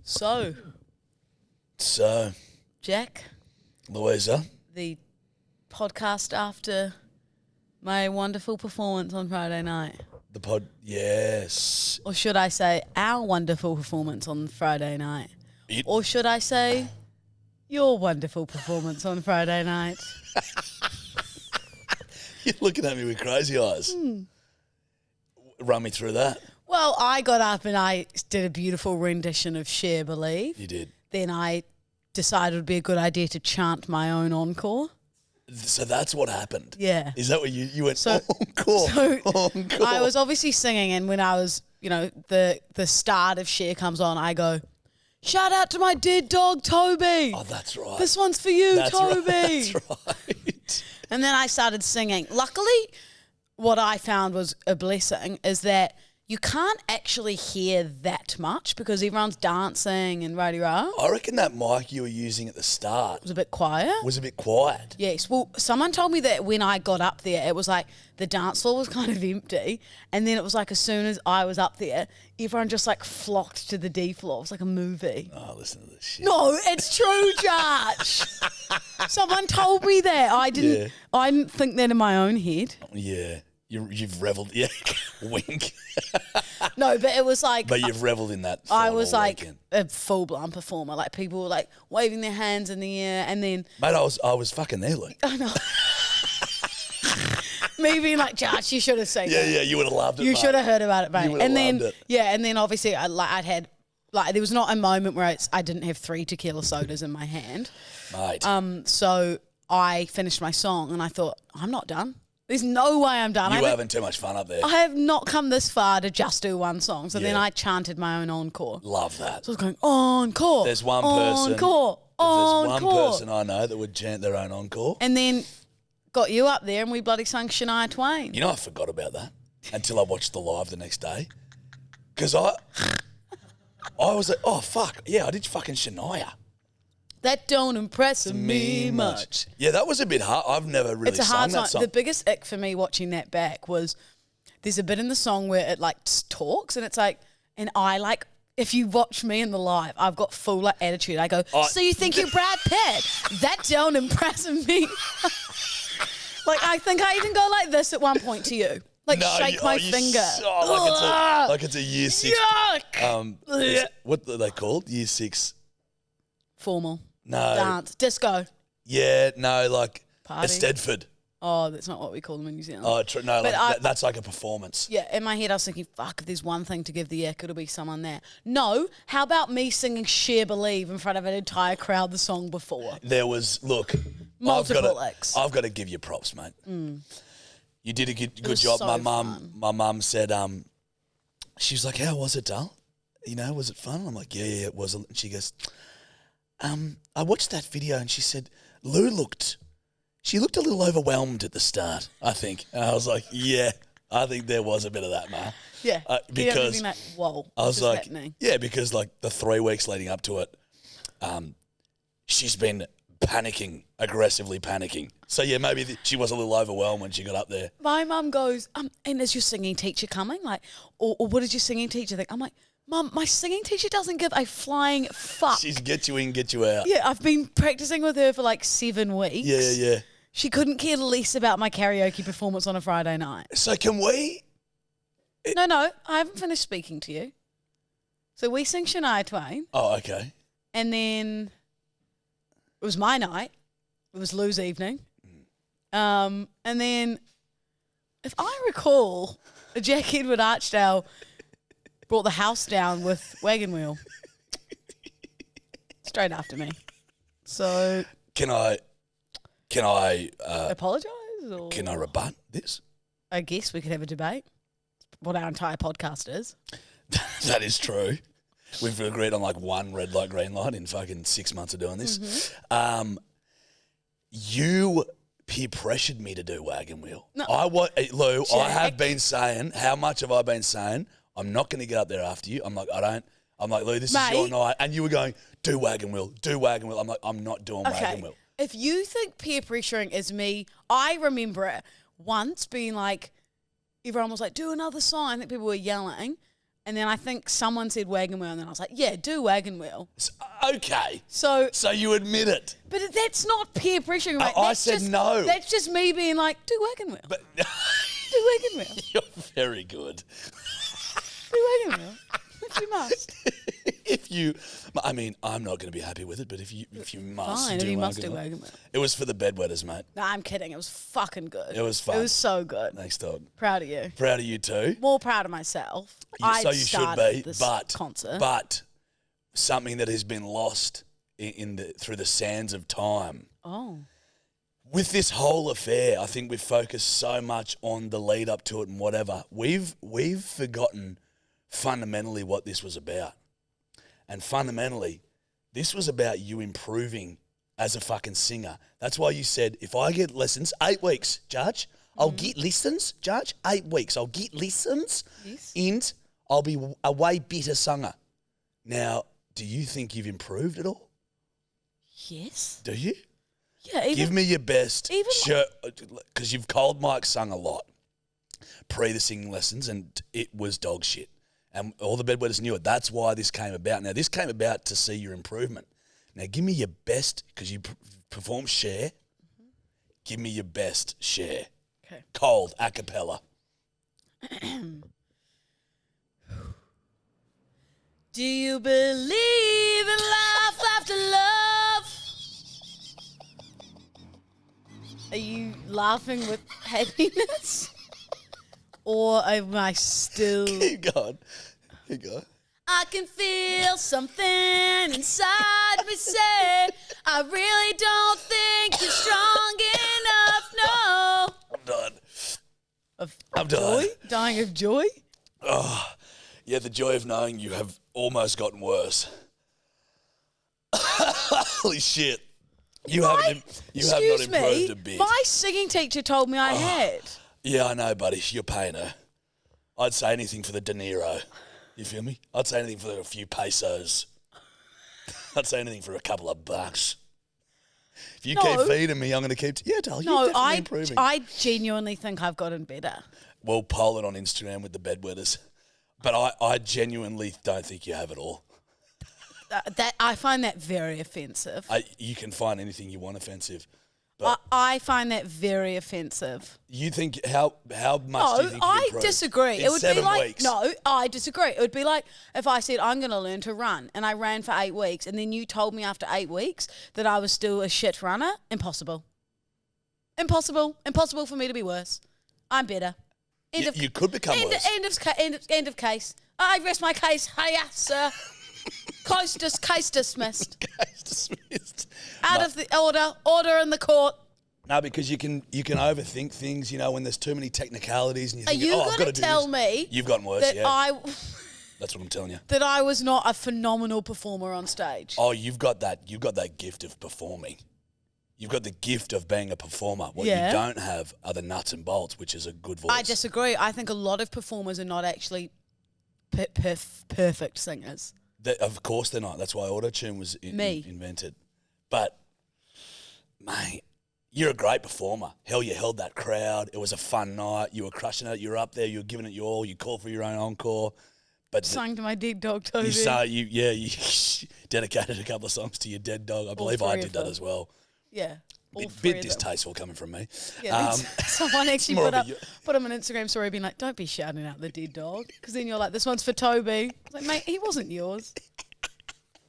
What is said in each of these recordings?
So, Jack, Louisa, the podcast after my wonderful performance on Friday night. yes. Or should I say our wonderful performance on Friday night? Or should I say your wonderful performance on Friday night? You're looking at me with crazy eyes. Run me through that. Well, I got up and I did a beautiful rendition of Share Believe. You did. Then I decided it would be a good idea to chant my own encore. So that's what happened. Yeah. Is that what you went, encore? Encore. I was obviously singing, and when I was, the start of Share comes on, I go, shout out to my dead dog, Toby. Oh, that's right. This one's for you, Toby. That's right. And then I started singing. Luckily, what I found was a blessing is that you can't actually hear that much because everyone's dancing and rah-de-rah. I reckon that mic you were using at the start Was a bit quiet. Yes. Well, someone told me that when I got up there, it was like the dance floor was kind of empty. And then it was like as soon as I was up there, everyone just like flocked to the D floor. It was like a movie. Oh, listen to this shit. No, it's true, Josh. Someone told me that. I didn't think that in my own head. Yeah. You've revelled. Yeah. Wink. No, but it was like... But you've revelled in that. I was like weekend. a full-blown performer. Like people were like waving their hands in the air and then... Mate, I was fucking there, Luke. I know. Me being like, Josh, you should have seen Yeah, that. yeah, you would have loved it, You should have heard about it, mate. You would have loved it. Yeah, and then obviously I'd had... Like there was not a moment where I didn't have 3 tequila sodas in my hand. Mate. So I finished my song and I thought, I'm not done. There's no way I'm done. You were having too much fun up there. I have not come this far to just do one song. So then I chanted my own encore. Love that. So I was going, encore. There's one person. Encore. There's one person I know that would chant their own encore. And then got you up there and we bloody sung Shania Twain. You know, I forgot about that until I watched the live the next day. Because I was like, oh, fuck. Yeah, I did fucking Shania. That don't impress me much. Yeah, that was a bit hard. I've never really sung that song. The biggest ick for me watching that back was there's a bit in the song where it like talks and it's like, and I like, if you watch me in the live, I've got full like attitude. I go, so you think you're Brad Pitt? That don't impress me. Like I think I even go like this at one point to you. Like shake my finger. Like it's a year 6. Yuck! What are they called? Year 6. Formal. No. Dance. Disco. Yeah, no, like Party. a Stedford. Oh, that's not what we call them in New Zealand. Oh, no, like, that's like a performance. Yeah, in my head I was thinking, fuck, if there's one thing to give the ick, it'll be someone there. No, how about me singing Share Believe in front of an entire crowd the song before? There was, look. Multiple icks. I've got to give you props, mate. You did a good job. So my mum said, she was like, how was it, Dal? Was it fun? I'm like, yeah, it was. And she goes, I watched that video and she said, Lou looked a little overwhelmed at the start, I think. And I was like, yeah, I think there was a bit of that, Ma. Yeah. Because like, whoa, I was like, happening? Yeah, because like the 3 weeks leading up to it, she's been aggressively panicking. So yeah, maybe she was a little overwhelmed when she got up there. My mum goes, and is your singing teacher coming? Like, or what does your singing teacher think? I'm like, Mum, my singing teacher doesn't give a flying fuck. She's get you in, get you out. Yeah, I've been practicing with her for like 7 weeks. Yeah. She couldn't care less about my karaoke performance on a Friday night. So can we? No, I haven't finished speaking to you. So we sing Shania Twain. Oh, okay. And then it was my night. It was Lou's evening. And then, if I recall, Jack Edward Archdale brought the house down with Wagon Wheel. Straight after me. So Can I apologise? Or can I rebut this? I guess we could have a debate. What our entire podcast is. That is true. We've agreed on like one red light, green light in fucking 6 months of doing this. Mm-hmm. You peer pressured me to do Wagon Wheel. No. Lou, Jack. I have been saying, how much have I been saying? I'm not going to get up there after you. I'm like, Lou, this is your night. And you were going, do Wagon Wheel. I'm like, I'm not doing Wagon Wheel. If you think peer pressuring is me, I remember it once being like, everyone was like, do another song. I think people were yelling. And then I think someone said wagon wheel, and then I was like, yeah, do wagon wheel. Okay. So you admit it. But that's not peer pressuring, right? I said no. That's just me being like, do wagon wheel. But do wagon wheel. You're very good. Do wagon wheel. If you must. I'm not going to be happy with it, but if you must, fine. do If you must wagon do wheel. wagon wheel. It was for the bedwetters, mate. No, I'm kidding. It was fucking good. It was fun. It was so good. Thanks, dog. Proud of you. Proud of you too. More proud of myself. So you should be, this but concert. but something that has been lost through the sands of time. Oh. With this whole affair, I think we've focused so much on the lead up to it and whatever. We've forgotten fundamentally what this was about. And fundamentally, this was about you improving as a fucking singer. That's why you said, if I get lessons, 8 weeks, Judge, I'll get lessons, Judge, 8 weeks, I'll get lessons, Yes. and I'll be a way better singer. Now, do you think you've improved at all? Yes. Do you? Yeah. Give me your best even shirt, because you've cold mic sung a lot pre the singing lessons, and it was dog shit. And all the bedwetters knew it. That's why this came about. Now, this came about to see your improvement. Now, give me your best, because you perform Share. Mm-hmm. Give me your best Share. Okay. Cold, a cappella. Do you believe in life after love? Are you laughing with happiness? Or am I still... Keep going. I can feel something inside me say, I really don't think you're strong enough, no. I'm done. I'm done. Joy? Dying of joy? Oh, yeah, the joy of knowing you have almost gotten worse. Holy shit. You have not improved a bit. My singing teacher told me I had. Yeah, I know, buddy. You're paying her. I'd say anything for the De Niro. You feel me? I'd say anything for a few pesos. I'd say anything for a couple of bucks. If you keep feeding me, I'm going to keep... Yeah, darling, you're definitely improving. I genuinely think I've gotten better. Well, poll it on Instagram with the bedwetters. But I genuinely don't think you have it all. That I find that very offensive. You can find anything you want offensive. But I find that very offensive. You think how much do you think you've I improved? disagree. In It would 7 be like weeks. no, I disagree. It would be like if I said I'm going to learn to run and I ran for 8 weeks and then you told me after 8 weeks that I was still a shit runner. Impossible for me to be worse. I'm better. You could become worse. End of case. I rest my case. Hiya, sir. Case dismissed. Case dismissed. Out of the order in the court. No, because you can overthink things, when there's too many technicalities and you think, going I've got to to do tell this. me You've gotten worse, that yeah. That's what I'm telling you. That I was not a phenomenal performer on stage. Oh, you've got that gift of performing. You've got the gift of being a performer. What you don't have are the nuts and bolts, which is a good voice. I disagree. I think a lot of performers are not actually perfect singers. Of course they're not. That's why auto-tune was invented. But, mate, you're a great performer. Hell, you held that crowd. It was a fun night. You were crushing it. You were up there. You were giving it your all. You called for your own encore. But Sang to my dead dog, Toby. You dedicated a couple of songs to your dead dog. I believe I did that as well. Yeah. Bit distasteful coming from me. Yeah, someone actually put him on Instagram story being like, don't be shouting out the dead dog. Because then you're like, this one's for Toby. I was like, mate, he wasn't yours.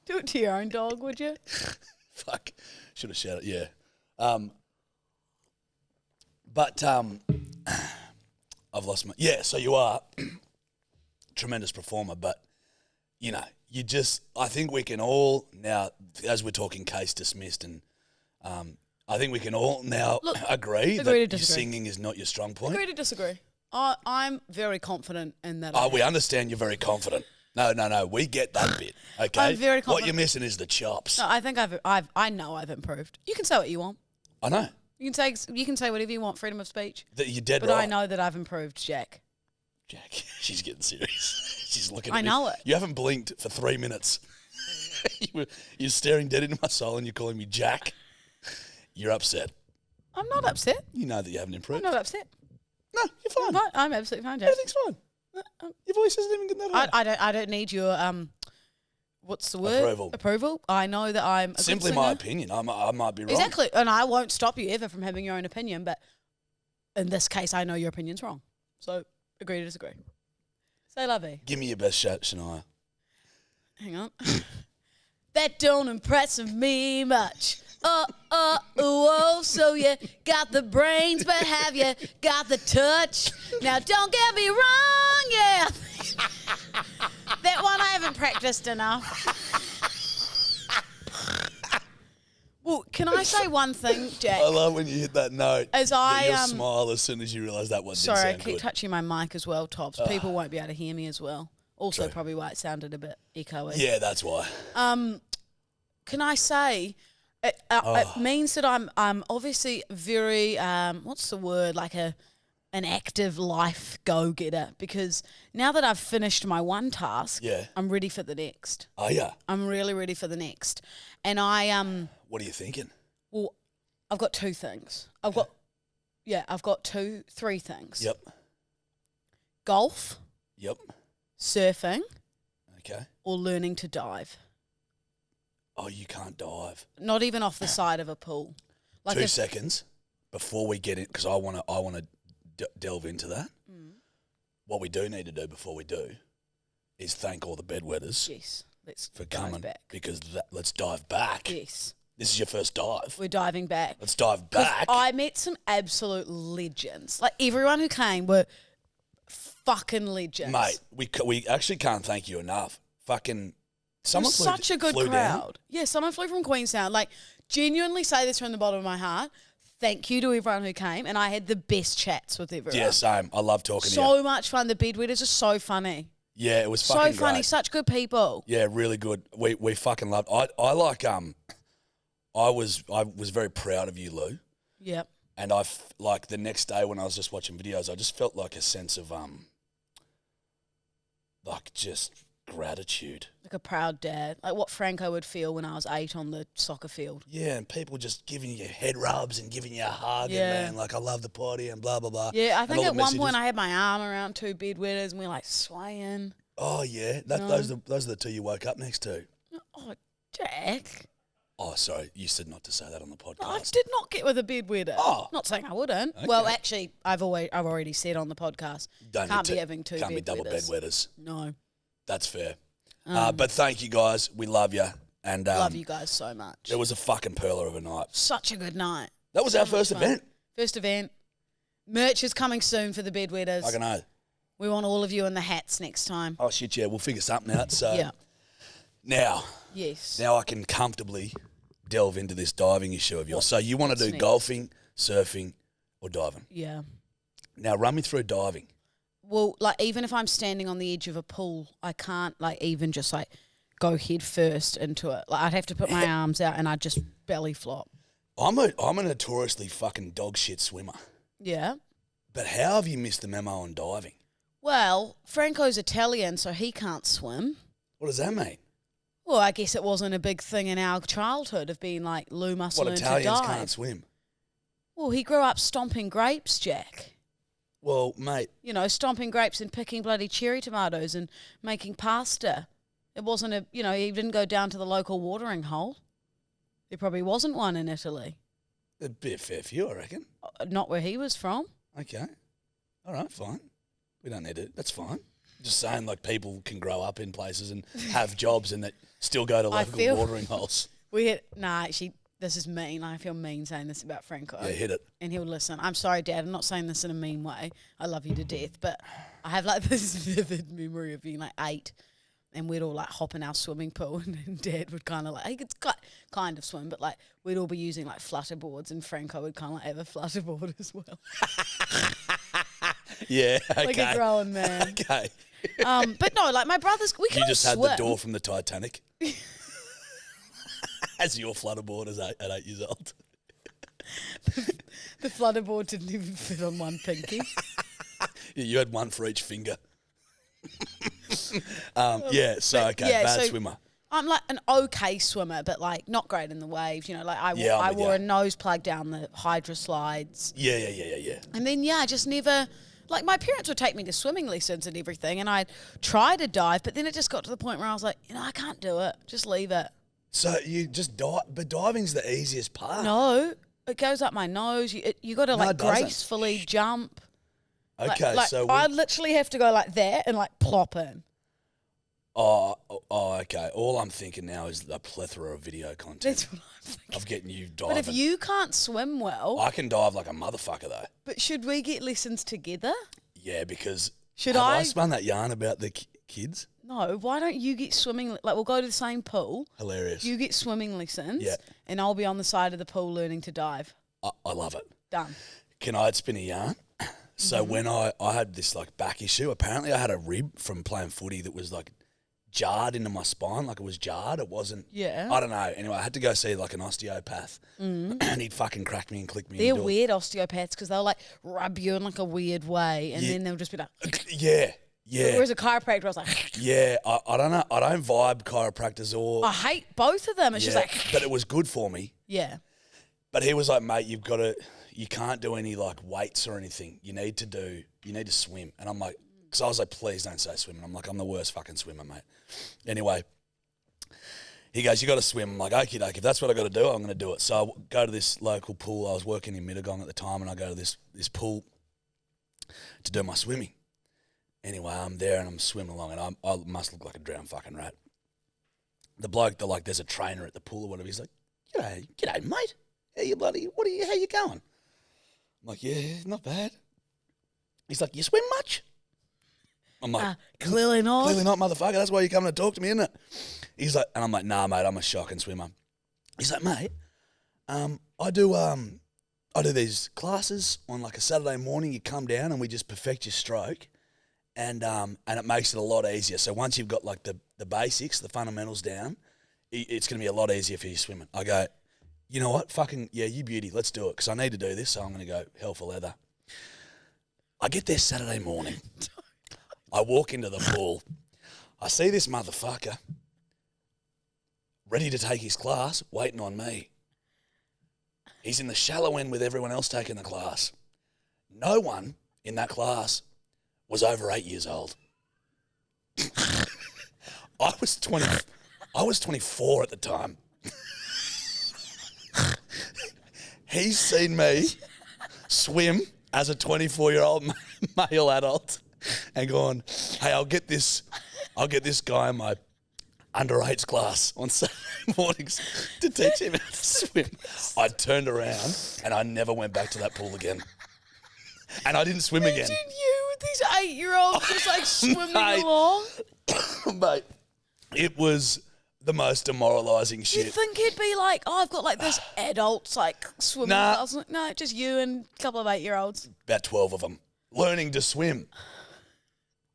Do it to your own dog, would you? Fuck. Should have shouted, yeah. But I've lost my... Yeah, so you are tremendous performer, but, you just... I think we can all now, as we're talking case dismissed and... I think we can all now agree that your singing is not your strong point. Agree to disagree. I'm very confident in that. We understand you're very confident. No, we get that bit. Okay, I'm very confident. What you're missing is the chops. No, I think I know I've improved. You can say what you want. I know. You can say whatever you want. Freedom of speech. You're dead but right. I know that I've improved, Jack. She's getting serious. She's looking at me. I know it. You haven't blinked for 3 minutes. You're staring dead into my soul and you're calling me Jack. You're upset. I'm not upset. You know that you haven't improved. I'm not upset. No, you're fine. I'm absolutely fine, Jack. Everything's fine. Your voice isn't even good that high. I don't need your what's the word? Approval. I know that I'm a simply good my singer. opinion. I might be wrong. Exactly, and I won't stop you ever from having your own opinion. But in this case, I know your opinion's wrong. So agree to disagree. Say lovey. Give me your best shot, Shania. Hang on. That don't impress me much. Oh, so you got the brains, but have you got the touch? Now, don't get me wrong, yeah. That one I haven't practiced enough. Well, can I say one thing, Jack? I love when you hit that note. As I you'll smile as soon as you realise that one didn't sound sorry, I good. keep touching my mic as well, Tops. People won't be able to hear me as well. Also, True. probably why it sounded a bit echoey. Yeah, that's why. Can I say, it means that I'm obviously very, what's the word, like an active life go-getter, because now that I've finished my one task, I'm ready for the next. Oh, yeah. I'm really ready for the next. And What are you thinking? well, I've got two things. I've got three things. Yep. Golf, Yep. surfing, Okay. or learning to dive. Oh, you can't dive. Not even off the side of a pool. Like 2 seconds before we get in, because I want to delve into that. What we do need to do before we do is thank all the bedwetters Yes, let's for dive coming, back. because let's dive back. Yes, This is your first dive. we're diving back. Let's dive 'Cause back. I met some absolute legends. Like everyone who came were fucking legends. Mate, we actually can't thank you enough. Fucking someone It was such a good flew down. crowd. Yeah, someone flew from Queenstown. Like, genuinely say this from the bottom of my heart. Thank you to everyone who came, and I had the best chats with everyone. Yeah, same. I love talking to you. So much fun. The bedwetters are so funny. Yeah, it was So fucking funny. great. Such good people. Yeah, really good. We fucking loved. I like I was very proud of you, Lou. Yep. And like the next day when I was just watching videos, I just felt like a sense of like just gratitude. Like a proud dad. Like what Franco would feel when I was 8 on the soccer field. Yeah, and people just giving you head rubs and giving you a hug Yeah. and man, like I love the party and blah blah blah. Yeah, I And think all at the one messages. point I had my arm around 2 bedwetters and we were like swaying. Oh yeah, No. those are the two you woke up next to. Oh, Jack. Oh, sorry, you said not to say that on the podcast. No, I did not get with a bedwetter. Oh. Not saying I wouldn't. Okay. Well, actually, I've already said on the podcast, Don't can't need be having 2 can't be bedwetters. double bedwetters. No. That's fair. But thank you guys. We love you. And Love you guys so much. It was a fucking pearler of a night. Such a good night. That was our So much first fun. event. First event. Merch is coming soon for the bedwetters. I know. We want all of you in the hats next time. Oh shit, yeah, we'll figure something out. So Yeah. now Yes. I can comfortably delve into this diving issue of yours. So you want to do next? golfing, surfing, or diving? Yeah. Now run me through diving. Well, like even if I'm standing on the edge of a pool, I can't like even just like go head first into it. Like I'd have to put my arms out and I'd just belly flop. I'm a notoriously fucking dog shit swimmer. Yeah. But how have you missed the memo on diving? Well, Franco's Italian, so he can't swim. What does that mean? Well, I guess it wasn't a big thing in our childhood of being like, Lou must What, learn Italians to dive. can't swim? Well, he grew up stomping grapes, Jack. Well, mate, You know, stomping grapes and picking bloody cherry tomatoes and making pasta. It wasn't he didn't go down to the local watering hole. There probably wasn't one in Italy. it'd be a fair few, I reckon. Not where he was from. Okay. All right, fine. We don't need it. That's fine. Just saying, like, people can grow up in places and have jobs and that still go to I local feel- watering holes. Actually, this is mean. I feel mean saying this about Franco. Yeah, hit it. And he'll listen. I'm sorry, Dad. I'm not saying this in a mean way. I love you to death. But I have like this vivid memory of being like 8 and we'd all like hop in our swimming pool and Dad would kind of like, he could kind of swim, but like we'd all be using like flutter boards and Franco would kind of like have a flutter board as well. Yeah, okay. Like a grown man. Okay. But no, like my brothers, we can You all just had swim. the door from the Titanic. As your flutterboard at 8 years old. The flutter board didn't even fit on one pinky. Yeah, you had one for each finger. Yeah, so, okay, yeah, bad so- swimmer. I'm like an okay swimmer, but like not great in the waves. You know, like I Yeah, I'm with wore ya. a nose plug down the hydro slides. Yeah. And then, I just never, Like, my parents would take me to swimming lessons and everything, and I'd try to dive, but then it just got to the point where I was like, I can't do it. Just leave it. So you just dive, but diving's the easiest part. No, it goes up my nose. You got to, like, it doesn't. gracefully jump. Okay, like, so... I literally have to go like that and, like, plop in. Oh, okay. All I'm thinking now is a plethora of video content. That's what I'm thinking. Of getting you diving. But if you can't swim well... I can dive like a motherfucker, though. But should we get lessons together? Yeah, because... Should have I... I spun that yarn about the kids? No, why don't you get swimming... Like, we'll go to the same pool. Hilarious. You get swimming lessons. Yeah. And I'll be on the side of the pool learning to dive. I love it. Done. Can I spin a yarn? So when I had this, like, back issue, apparently I had a rib from playing footy that was, like... jarred into my spine, like it was jarred. It wasn't. Yeah. I don't know. Anyway, I had to go see like an osteopath, and he'd fucking crack me and click me. They're weird osteopaths because they'll like rub you in like a weird way, and then they'll just be like, yeah. Whereas a chiropractor, I was like, yeah. I don't know. I don't vibe chiropractors or. I hate both of them. It's just like, but it was good for me. Yeah. But he was like, mate, you can't do any like weights or anything. You need to swim, and I'm like. Because I was like, please don't say swimming. I'm like, I'm the worst fucking swimmer, mate. Anyway, he goes, you got to swim. I'm like, okie doke, if that's what I got to do, I'm going to do it. So I go to this local pool. I was working in Mittagong at the time, and I go to this pool to do my swimming. Anyway, I'm there, and I'm swimming along, and I must look like a drowned fucking rat. The bloke, there's a trainer at the pool or whatever, he's like, g'day, mate. How you how you going? I'm like, yeah, not bad. He's like, you swim much? I'm like, clearly not. Clearly not, motherfucker. That's why you're coming to talk to me, isn't it? He's like, and I'm like, nah, mate, I'm a shocking swimmer. He's like, mate, I do these classes on like a Saturday morning. You come down and we just perfect your stroke, and it makes it a lot easier. So once you've got like the basics, the fundamentals down, it's going to be a lot easier for you swimming. I go, you know what? Fucking yeah, you beauty. Let's do it because I need to do this. So I'm going to go hell for leather. I get there Saturday morning. I walk into the pool. I see this motherfucker ready to take his class, waiting on me. He's in the shallow end with everyone else taking the class. No one in that class was over 8 years old. I was 24 at the time. He's seen me swim as a 24-year-old male adult. And going, hey, I'll get this guy in my under 8s class on Saturday mornings to teach him how to swim. I turned around and I never went back to that pool again. And I didn't swim again. Imagine you with these 8-year-olds just like swimming along. Mate, it was the most demoralising shit. You'd think he'd be like, I've got like this adults like swimming class. No, just you and a couple of 8-year-olds. About 12 of them learning to swim.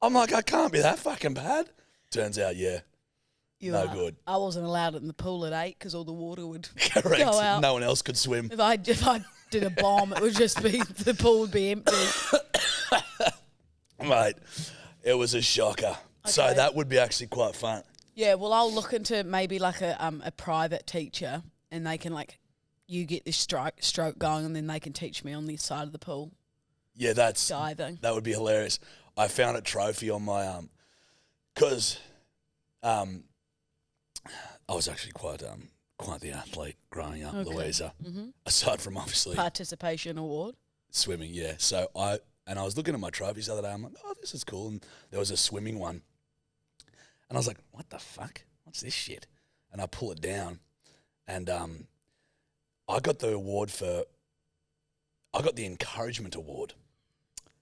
I'm like, I can't be that fucking bad. Turns out, yeah. No good. I wasn't allowed in the pool at 8 because all the water would Correct. go out. No one else could swim. If I did a bomb, it would just be, the pool would be empty. Mate, it was a shocker. Okay. So that would be actually quite fun. Yeah, well, I'll look into maybe like a private teacher, and they can like, you get this stroke going, and then they can teach me on the side of the pool. Yeah, diving. That would be hilarious. I found a trophy on my because I was actually quite the athlete growing up, Louisa. Mm-hmm. Aside from obviously participation award, swimming. Yeah, so I was looking at my trophies the other day. I'm like, oh, this is cool, and there was a swimming one, and I was like, what the fuck? What's this shit? And I pull it down, and I got the award I got the encouragement award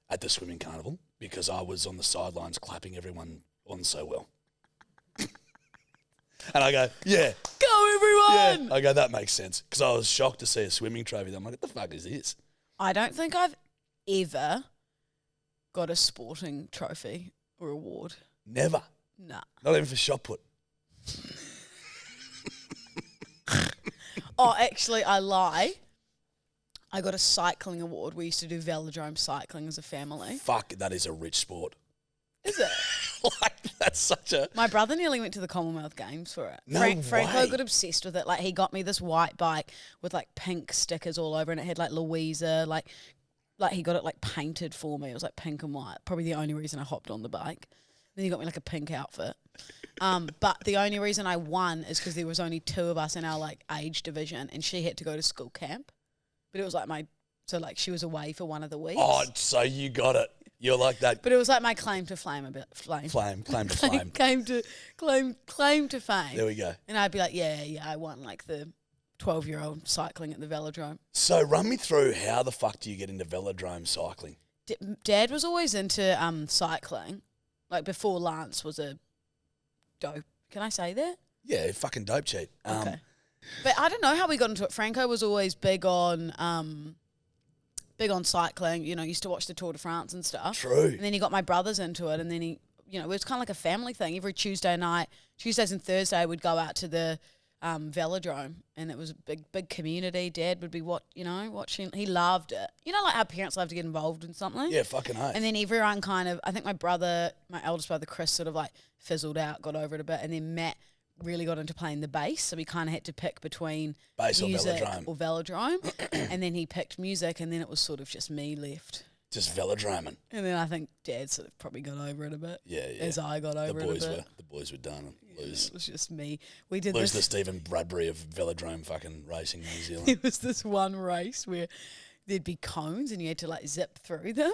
at the swimming carnival because I was on the sidelines clapping everyone on so well. And I go, yeah. Go, everyone! Yeah. I go, that makes sense. Because I was shocked to see a swimming trophy. I'm like, what the fuck is this? I don't think I've ever got a sporting trophy or award. Never? Nah. Not even for shot put? Oh, actually, I lie. I got a cycling award. We used to do Velodrome Cycling as a family. Fuck, that is a rich sport. Is it? Like, that's such a... My brother nearly went to the Commonwealth Games for it. No Franco way. got obsessed with it. Like, he got me this white bike with, like, pink stickers all over, and it had, like, Louisa, like, like he got it like painted for me. It was like pink and white. Probably the only reason I hopped on the bike. Then he got me like a pink outfit. But the only reason I won is because there was only 2 of us in our like age division, and she had to go to school camp. But it was like she was away for one of the weeks. Oh, so you got it. You're like that. But it was like my claim to fame a bit. Claim to fame. Claim to fame. There we go. And I'd be like, yeah, I won like the 12-year-old cycling at the Velodrome. So run me through how the fuck do you get into Velodrome Cycling? Dad was always into cycling. Like before Lance was a dope. Can I say that? Yeah, fucking dope cheat. Okay. But I don't know how we got into it. Franco was always big on cycling. You know, used to watch the Tour de France and stuff. True. And then he got my brothers into it, and then he, you know, it was kind of like a family thing. Every Tuesdays and Thursday, we'd go out to the Velodrome, and it was a big community. Dad would be watching. He loved it. You know, like how parents love to get involved in something. Yeah, fucking hell. And then everyone kind of, I think my eldest brother Chris sort of like fizzled out, got over it a bit, and then Matt really got into playing the bass, so we kind of had to pick between bass music or Velodrome. And then he picked music, and then it was sort of just me left. Just Velodroming. And then I think Dad sort of probably got over it a bit. Yeah. As I got over it a bit. The boys were done. It was just me. We did lose the Stephen Bradbury of Velodrome fucking racing in New Zealand. There was this one race where there'd be cones and you had to like zip through them.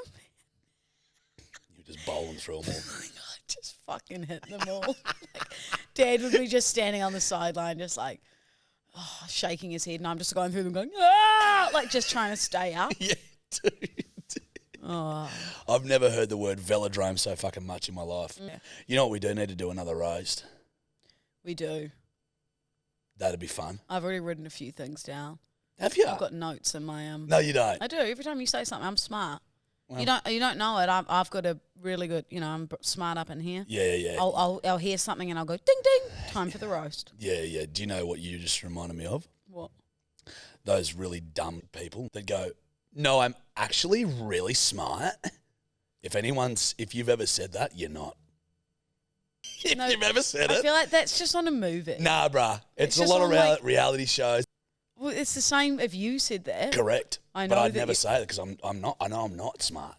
You were just bowling through them all. I just fucking hit them all. Dad would be just standing on the sideline just like shaking his head, and I'm just going through them going, ah! Like just trying to stay up. Yeah, dude. Oh. I've never heard the word Velodrome so fucking much in my life. Yeah. You know what we do need to do? Another roast. We do. That'd be fun. I've already written a few things down. Have you? I've got notes in my No, you don't. I do. Every time you say something, I'm smart. Well, you don't know it. I've got a really good. You know, I'm smart up in here. Yeah. I'll hear something and I'll go ding ding. Time for the roast. Yeah. Do you know what you just reminded me of? What? Those really dumb people that go, "No, I'm actually really smart." If you've ever said that, you're not. If you've ever said it. I feel like that's just on a movie. Nah, bruh. It's a lot of reality shows. Well, it's the same if you said that. Correct. I know, but I'd never say it because I'm not. I know I'm not smart.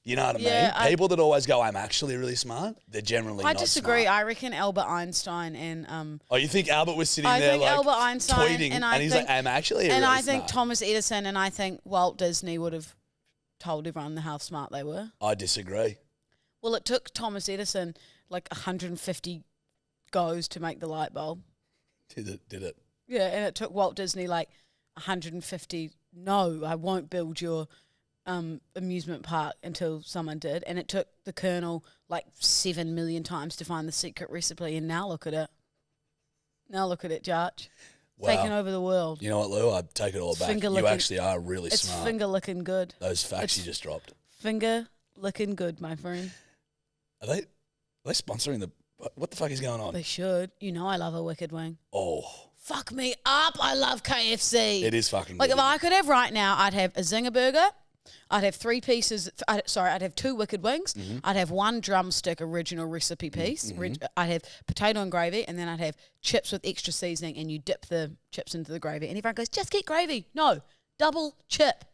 You know what I mean? I People that always go, "I'm actually really smart," they're generally not smart. I disagree. I reckon Albert Einstein and Oh, you think Albert was sitting there like Albert Einstein tweeting and he's like, "I'm actually really smart." And I smart. think Thomas Edison and I think Walt Disney would have told everyone how smart they were. I disagree. Well, it took Thomas Edison like 150 goes to make the light bulb. Did it? Yeah, and it took Walt Disney like 150. No, I won't build your amusement park until someone did. And it took the Colonel like 7 million times to find the secret recipe. And now look at it. Judge. Wow. Taking over the world. You know what, Lou? I'd take it all back. You actually are really smart. It's finger licking good. Those facts you just dropped. Finger licking good, my friend. Are they sponsoring the... What the fuck is going on? They should. You know I love a wicked wing. Oh. Fuck me up. I love KFC. It is fucking like good. If I could have right now, I'd have a zinger burger. I'd have 3 pieces. I'd have 2 wicked wings. Mm-hmm. I'd have 1 drumstick original recipe piece. Mm-hmm. I'd have potato and gravy, and then I'd have chips with extra seasoning, and you dip the chips into the gravy. And everyone goes, just get gravy. No, double chip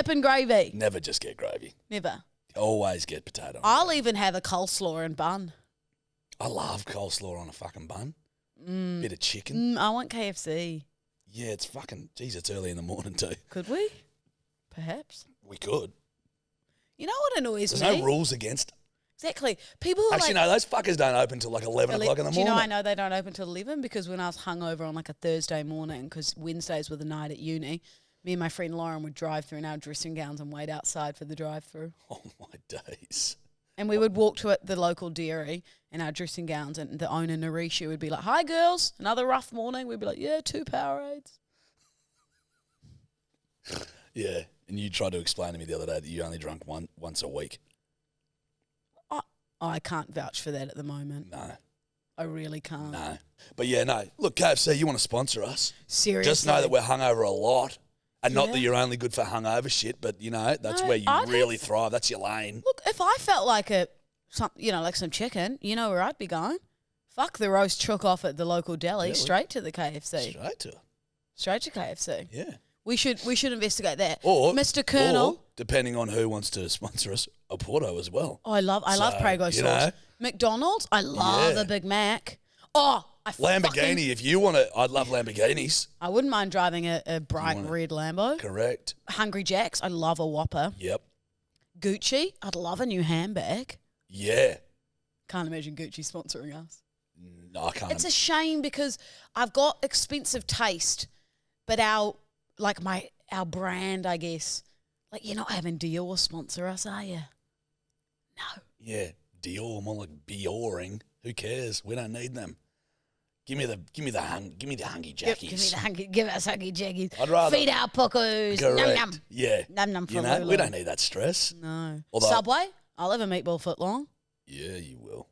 and gravy. Never just get gravy. Never. Always get potato. I'll even have a coleslaw and bun. I love coleslaw on a fucking bun. Bit of chicken. I want KFC. Yeah, it's fucking... Geez, it's early in the morning too. Could we? Perhaps. We could. You know what annoys me? There's no rules against it. Exactly. People are actually, no, those fuckers don't open till like 11 o'clock in the morning. Do you know I know they don't open till 11? Because when I was hungover on like a Thursday morning, because Wednesdays were the night at uni, me and my friend Lauren would drive through in our dressing gowns and wait outside for the drive-through. Oh, my days. And we would walk to the local dairy in our dressing gowns, and the owner, Narisha, would be like, "Hi, girls, another rough morning." We'd be like, "Yeah, 2 Powerades." Yeah, and you tried to explain to me the other day that you only drank once a week. I can't vouch for that at the moment. No. I really can't. No. But yeah, no. Look, KFC, you want to sponsor us? Seriously. Just know that we're hungover a lot. And not that you're only good for hungover shit, but, you know, that's where you really thrive. That's your lane. Look, if I felt like some chicken, you know where I'd be going? Fuck the roast chook off at the local deli, straight to the KFC. Straight to Straight to KFC. Yeah. We should investigate that. Or Mr. Colonel. or, depending on who wants to sponsor us, a Porto as well. Oh, I love Prego sauce. know. McDonald's, I love Yeah. a Big Mac. Oh, Lamborghini, if you want to, I'd love Lamborghinis. I wouldn't mind driving a bright red Lambo. Correct. Hungry Jack's, I love a Whopper. Yep. Gucci, I'd love a new handbag. Yeah. Can't imagine Gucci sponsoring us. No, I can't. It's a shame because I've got expensive taste, but our brand, I guess, like you're not having Dior sponsor us, are you? No. Yeah, Dior, more like Bioring. Who cares? We don't need them. Give me the hungry jackies. Give us hungry jackies. I'd rather Feed our puckos. correct. Num num. Yeah. Num num for You know, Lulu. we don't need that stress. No. Although- Subway, I'll have a meatball foot long. Yeah, you will.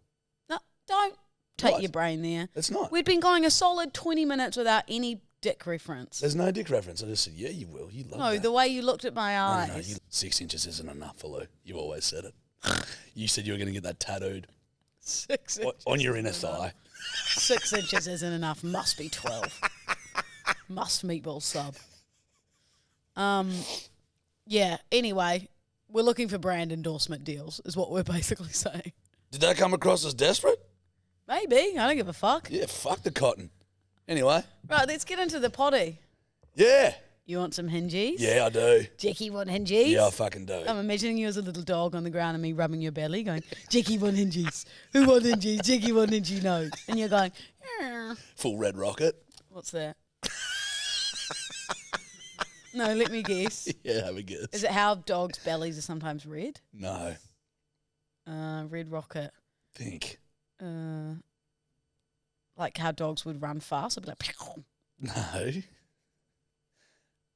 No, don't take What? your brain there. It's not. We'd been going a solid 20 minutes without any dick reference. There's no dick reference. I just said, yeah, you will. You love No, that. the way you looked at my eyes. No, 6 inches isn't enough for Lou. You always said it. You said you were going to get that tattooed 6 inches. on your inner thigh. 6 inches isn't enough. Must be 12. Must meatball sub. Yeah, anyway, we're looking for brand endorsement deals is what we're basically saying. Did that come across as desperate? Maybe. I don't give a fuck. Yeah, fuck the cotton. Anyway. Right, let's get into the potty. Yeah. You want some hingies? Yeah, I do. Jackie want hingies? Yeah, I fucking do. I'm imagining you as a little dog on the ground and me rubbing your belly going, Jackie want hingies. Who want hingies? Jackie want hingy nose. And you're going, Full red rocket. what's that? No, let me guess. Yeah, have a guess. Is it how dogs' bellies are sometimes red? No. Red rocket. Think. Like how dogs would run fast. It'd be like, pew. No.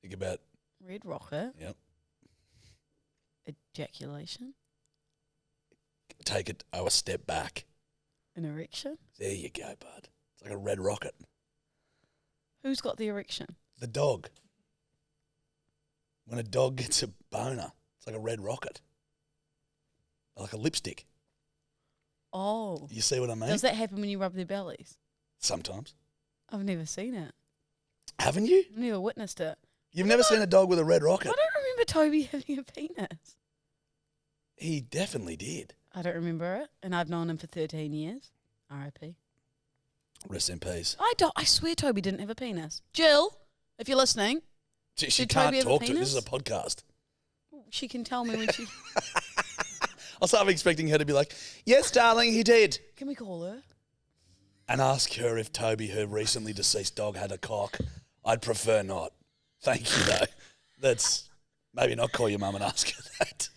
Think about. Red rocket. Yep. Ejaculation. Take it a step back. An erection. There you go, bud. It's like a red rocket. Who's got the erection? The dog. When a dog gets a boner, it's like a red rocket. Like a lipstick. Oh. You see what I mean? Does that happen when you rub their bellies? Sometimes. I've never seen it. Haven't you? I've never witnessed it. You've never seen a dog with a red I rocket? don't remember Toby having a penis. He definitely did. I don't remember it, and I've known him for 13 years. R.I.P. Rest in peace. I swear Toby didn't have a penis. Jill, if you're listening, She Did can't Toby have a talk to it. penis? This is a podcast. she can tell me when she... I was half expecting her to be like, yes, darling, he did. Can we call her? And ask her if Toby, her recently deceased dog, had a cock. I'd prefer not. Thank you, though. That's maybe not call your mum and ask her that.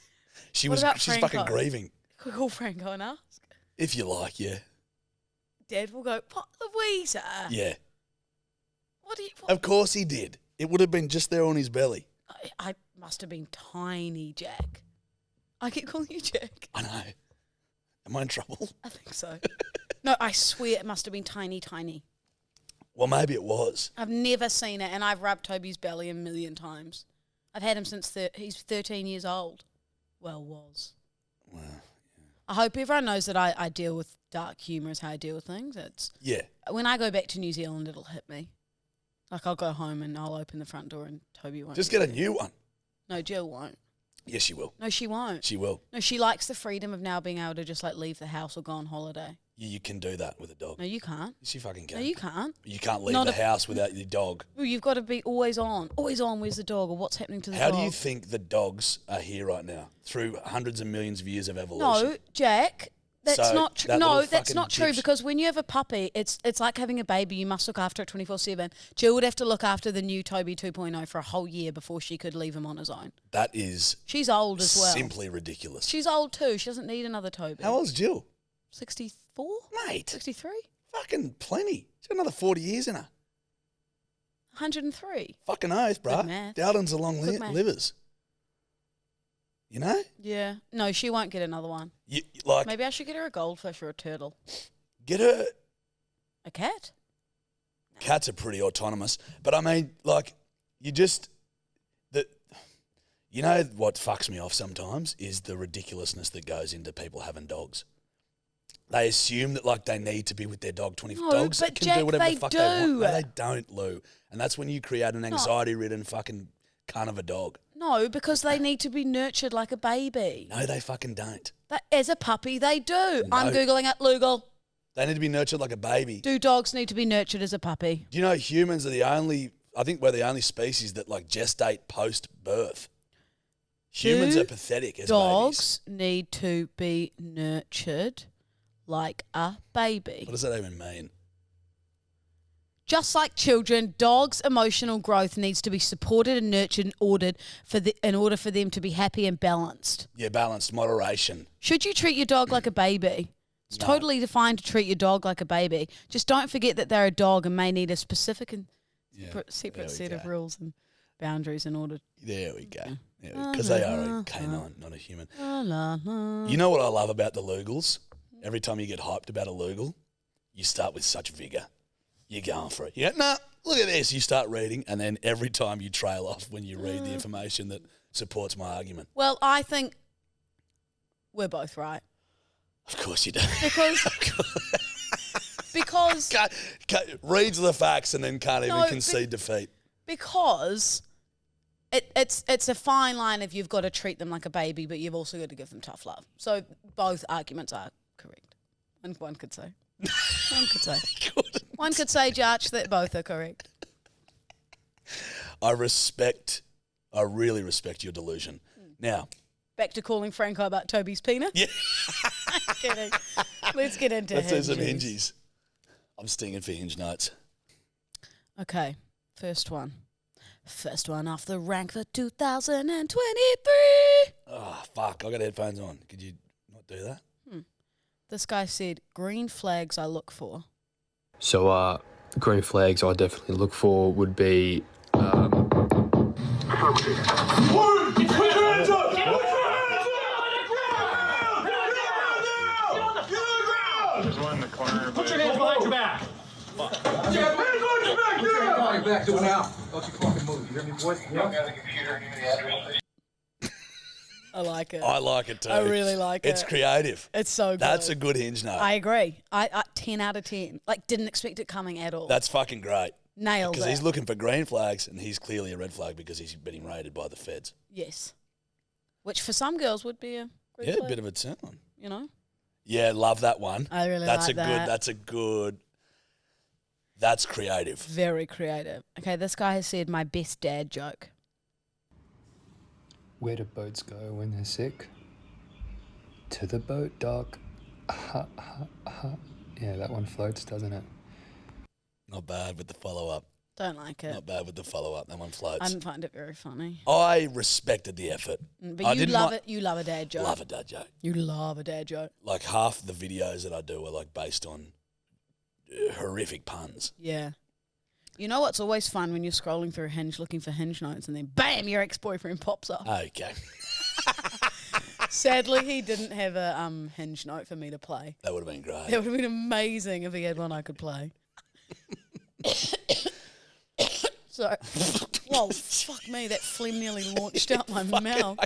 What about She's Franco? fucking grieving. Can we call Franco and ask? If you like, yeah. Dad will go, what, Louisa? Yeah. What do you... Of course he did. It would have been just there on his belly. I must have been tiny, Jack. I keep calling you Jack. I know. Am I in trouble? I think so. No, I swear it must have been tiny, tiny. Well, maybe it was. I've never seen it, and I've rubbed Toby's belly a million times. I've had him since he's 13 years old. Well, was. Wow. I hope everyone knows that I deal with dark humour is how I deal with things. It's Yeah. when I go back to New Zealand, it'll hit me. Like I'll go home and I'll open the front door and Toby won't. Just be get a there. new one. No, Jill won't. Yes, she will. No, she won't. She will. No, she likes the freedom of now being able to just like leave the house or go on holiday. You can do that with a dog. No, you can't. She fucking can. No, you can't. You can't leave Not the a- house without your dog. Well, you've got to be always on. Always on. Where's the dog? Or what's happening to the How dog? do you think the dogs are here right now through hundreds of millions of years of evolution? No, Jack. That's So, not true. that No, little that's fucking not true dipsh- because when you have a puppy, it's like having a baby. You must look after it 24/7. Jill would have to look after the new Toby 2.0 for a whole year before she could leave him on his own. That is She's old as well. simply ridiculous. She's old too. She doesn't need another Toby. How old's Jill? 64? Mate, 63? fucking plenty. She's got another 40 years in her. 103? Fucking oath, bruh. math. Dowden's are long Good math. livers. You know? Yeah. No, she won't get another one. Like, Maybe I should get her a goldfish or a turtle. get her... A cat? Cats are pretty autonomous. But I mean, like, you just... You know what fucks me off sometimes is the ridiculousness that goes into people having dogs. They assume that like they need to be with their dog 24 No, dogs but can Jack, do whatever they the fuck do. they want. No, they don't, Lou. And that's when you create an anxiety-ridden fucking cunt of a dog. No, because they need to be nurtured like a baby. No, they fucking don't. As a puppy, they do. I'm No. Googling it, Loogle. They need to be nurtured like a baby. Do dogs need to be nurtured as a puppy? Do you know humans are I think we're the only species that like gestate post-birth. Humans are pathetic as dogs babies. need to be nurtured like a baby. What does that even mean? Just like children, dogs' emotional growth needs to be supported and nurtured in order for them to be happy and balanced. Yeah, balanced, moderation. Should you treat your dog like a baby? It's totally fine to treat your dog like a baby. Just don't forget that they're a dog and may need a specific and separate set of rules and boundaries in order. There we go. Because they are a canine, not a human. You know what I love about the Loogles? Every time you get hyped about a Loogle, you start with such vigour. You're going for it. You go, nah, look at this. You start reading, and then every time you trail off when you read the information that supports my argument. Well, I think we're both right. Of course you do. Because reads the facts and then can't even concede defeat. Because it's a fine line if you've got to treat them like a baby, but you've also got to give them tough love. So both arguments are correct. And one could say. One could say, Judge, that both are correct. I really respect your delusion. Now, back to calling Franco about Toby's penis. Yeah. Kidding. Let's get into Let's do some hinges. hinges. I'm stinging for Hinge Notes. Okay, first one off the rank for 2023. Oh, fuck. I got headphones on. Could you not do that? This guy said, green flags I look for. So, green flags I definitely look for would be... Put your hands behind your back. Put your hands behind your back. Put your hands behind your back. Do it now. Don't you fucking move. You hear me, boys? You don't got a computer. Give me the address. I like it. I like it too. I really like it. It's creative. It's so good. That's a good Hinge note. I agree. I 10 out of 10. Like, didn't expect it coming at all. That's fucking great. Nailed it. Because he's looking for green flags and he's clearly a red flag because he's being raided by the feds. Yes. Which for some girls would be a green Yeah, flag, a bit of a turn on. you know? Yeah, love that one. I really like that. That's creative. Very creative. Okay, this guy has said my best dad joke. Where do boats go when they're sick? To the boat dock. Yeah, that one floats, doesn't it? Not bad with the follow-up. Don't like it. Not bad with the follow-up. That one floats. I didn't find it very funny. I respected the effort. But you love it. You love a dad joke. Love a dad joke. You love a dad joke. Like half the videos that I do are like based on horrific puns. Yeah. You know what's always fun when you're scrolling through Hinge looking for Hinge notes and then bam, your ex-boyfriend pops up. Okay. Sadly, he didn't have a Hinge note for me to play. That would have been great. It would have been amazing if he had one I could play. So, whoa, fuck me, that phlegm nearly launched out my mouth.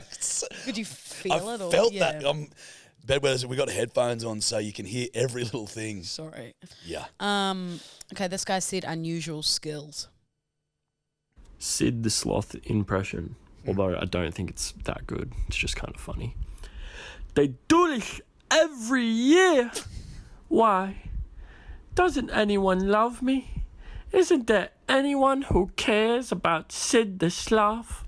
Could you feel it? I Or? felt Yeah. that. Bedwetters, we got headphones on so you can hear every little thing. Sorry. Yeah. Okay, this guy said unusual skills. Sid the Sloth impression, although I don't think it's that good. It's just kind of funny. They do this every year. Why? Doesn't anyone love me? Isn't there anyone who cares about Sid the Sloth?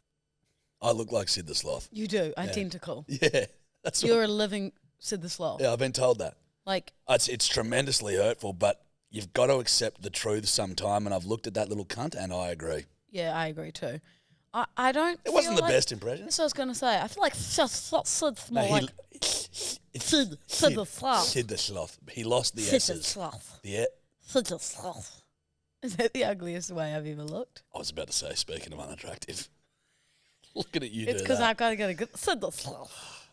I look like Sid the Sloth. You do, identical. Yeah. That's You're a living Sid the Sloth. Yeah, I've been told that. Like, It's tremendously hurtful, but you've got to accept the truth sometime, and I've looked at that little cunt, and I agree. yeah, I agree too. I don't. It wasn't feel the like, best impression. That's what I was going to say. I feel like Sid's more like it's Sid the Sloth. Sid the Sloth. He lost the Sid the S's. Sloth. Yeah. Sid the Sloth. Is that the ugliest way I've ever looked? I was about to say, speaking of unattractive. Looking at you It's do because that. I've got to go to good Sid the Sloth.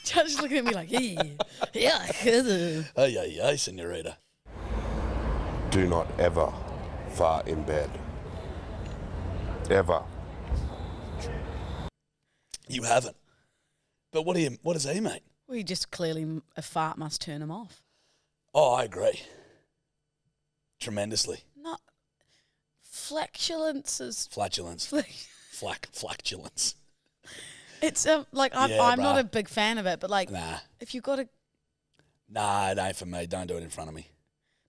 Judge looking at me like, yeah. Oh, yeah, senorita. Do not ever fart in bed. Ever. You haven't. But what does he mean? Well, he just clearly a fart must turn him off. Oh, I agree. Tremendously. No, flatulence. Flatulence. It's like I'm not a big fan of it, but like if you got to. Nah, it ain't for me. Don't do it in front of me.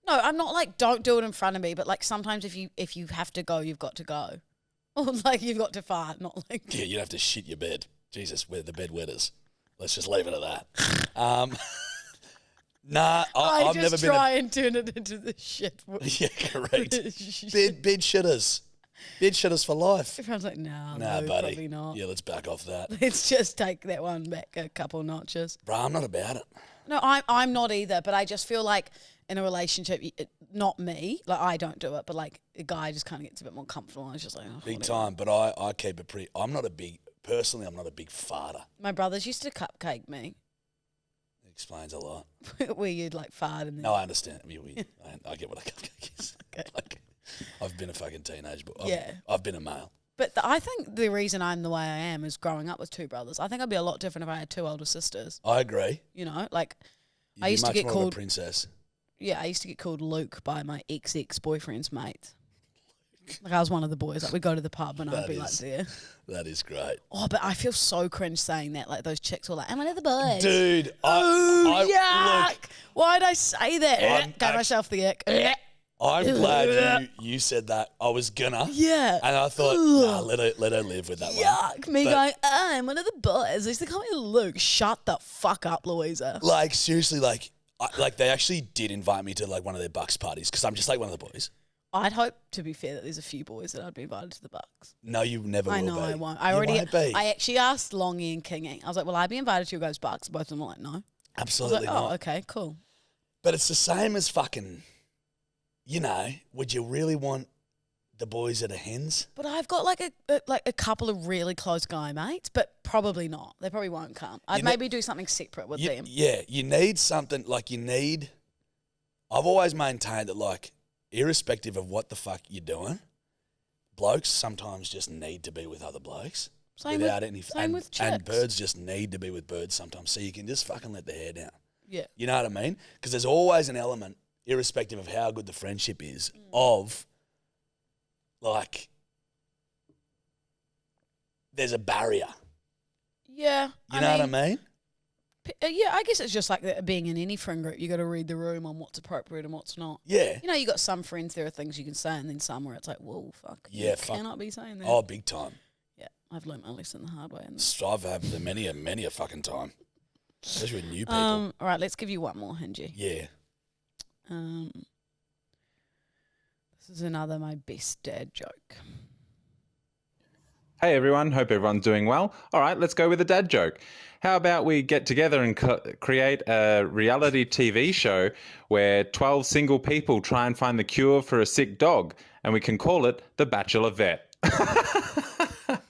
No, I'm not like don't do it in front of me, but like sometimes if you have to go, you've got to go. Or like you've got to fart, not like. Yeah, you'd have to shit your bed. Jesus, we're the bedwetters. Let's just leave it at that. Nah, I've never been. Try and turn it into the shit. Yeah, correct. bed shitters. Bed shitters for life. Everyone's like, nah, buddy. Probably not. Yeah, let's back off that. Let's just take that one back a couple notches. Bro, I'm not about it. No, I'm not either, but I just feel like in a relationship, not me, like I don't do it, but like a guy just kind of gets a bit more comfortable and it's just like, oh, big whatever. time, but I keep it pretty, I'm not a big farter. My brothers used to cupcake me. It explains a lot. Where you'd like fart and then. No, I understand. I mean, I get what a cupcake is. Okay. Like, I've been a fucking teenager, but I've been a male. But I think the reason I'm the way I am is growing up with two brothers. I think I'd be a lot different if I had two older sisters. I agree. You know, like You'd I used be to get much more called of a princess. Yeah, I used to get called Luke by my ex-boyfriend's mate. Like I was one of the boys. Like we'd go to the pub and I'd be like there. That is great. Oh, but I feel so cringe saying that. Like those chicks were like, I'm one of the boys. Dude, yuck! Look, why'd I say that? Gave myself the ick. I'm glad you said that. I was gonna. Yeah. And I thought, nah, let her live with that one. Yuck. Me going, I'm one of the boys. They used to call me Luke. Shut the fuck up, Louisa. Like, seriously, like they actually did invite me to like one of their Bucks parties because I'm just like one of the boys. I'd hope, to be fair, that there's a few boys that I'd be invited to the Bucks. No, you never will be. I know I won't. I actually asked Longy and Kingy. I was like, will I be invited to your guys' Bucks? Both of them were like, no. Absolutely I was like, not. oh, okay, cool. But it's the same as fucking, you know, would you really want the boys at a hens? But I've got like a couple of really close guy mates, but probably not. They probably won't come. I'd maybe do something separate with them. Yeah, you need something, like I've always maintained that like, irrespective of what the fuck you're doing, blokes sometimes just need to be with other blokes Same with chicks. And birds just need to be with birds sometimes, so you can just fucking let the hair down. Yeah. You know what I mean? Because there's always an element, irrespective of how good the friendship is, of like there's a barrier. Yeah. You know what I mean? Yeah, I guess it's just like being in any friend group. You got to read the room on what's appropriate and what's not. Yeah. You know, you got some friends, there are things you can say, and then some where it's like, whoa, fuck. Yeah, you cannot be saying that. Oh, big time. Yeah, I've learned my lesson the hard way. I've had them many a fucking time. Especially with new people. All right, let's give you one more, Hingy. Yeah. This is another my best dad joke. Hey everyone, hope everyone's doing well. All right, let's go with a dad joke. How about we get together and create a reality TV show where 12 single people try and find the cure for a sick dog, and we can call it The Bachelor Vet. That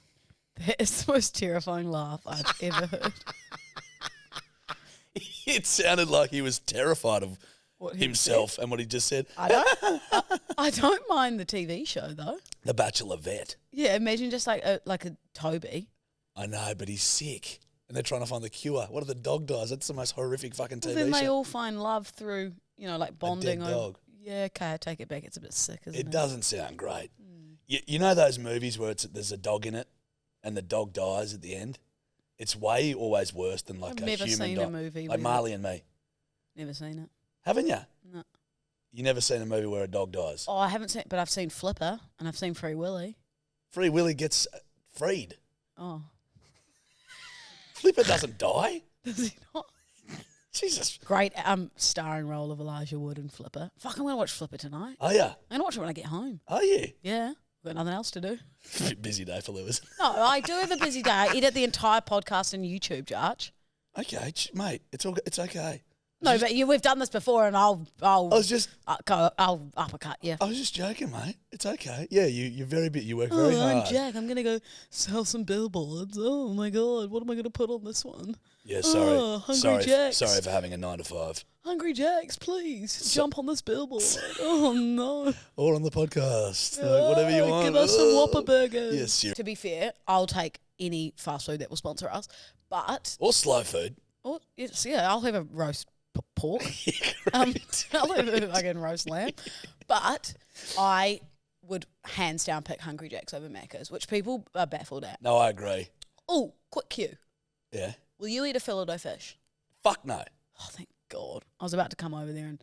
is the most terrifying laugh I've ever heard. It sounded like he was terrified of himself and what he just said. I don't mind the TV show though. The Bachelor Vet. Yeah, imagine just like a Toby. I know, but he's sick, and they're trying to find the cure. What if the dog dies? That's the most horrific fucking TV Then they show. all find love through, like bonding. A dead dog. Yeah, okay, I take it back. It's a bit sick, isn't it? It doesn't sound great. You know those movies where there's a dog in it, and the dog dies at the end. It's way always worse than like I've a never human seen dog. a movie like where- Marley and Me. Never seen it. Haven't you? No. You never seen a movie where a dog dies? Oh, I haven't seen, but I've seen Flipper and I've seen Free Willy. Free Willy gets freed. Oh, Flipper doesn't die. does he not? Jesus. Great starring role of Elijah Wood in Flipper. Fuck, I'm gonna watch Flipper tonight. Are you? I'm gonna watch it when I get home. Are you? Yeah, I've got nothing else to do. Busy day for Lewis. No, I do have a busy day. I edit the entire podcast on YouTube, Jarch. Okay, mate. It's okay. No, but we've done this before, and I'll uppercut you. I was just joking, mate. It's okay. Yeah, you're very bit. You work very hard. I'm Jack. I'm gonna go sell some billboards. Oh my god, what am I gonna put on this one? Yeah, sorry. Oh, Hungry Jacks. Sorry for having a 9 to 5. Hungry Jacks, please jump on this billboard. Oh no. Or on the podcast. Like, whatever you want. Give us some Whopper burgers. Yes, To be fair, I'll take any fast food that will sponsor us, but or slow food. Oh, yes, yeah, I'll have a roast pork. I'll have a fucking roast lamb. But I would hands down pick Hungry Jack's over Macca's, which people are baffled at. No, I agree. Oh, quick cue. Yeah. Will you eat a fillet o fish? Fuck no. Oh, thank God. I was about to come over there and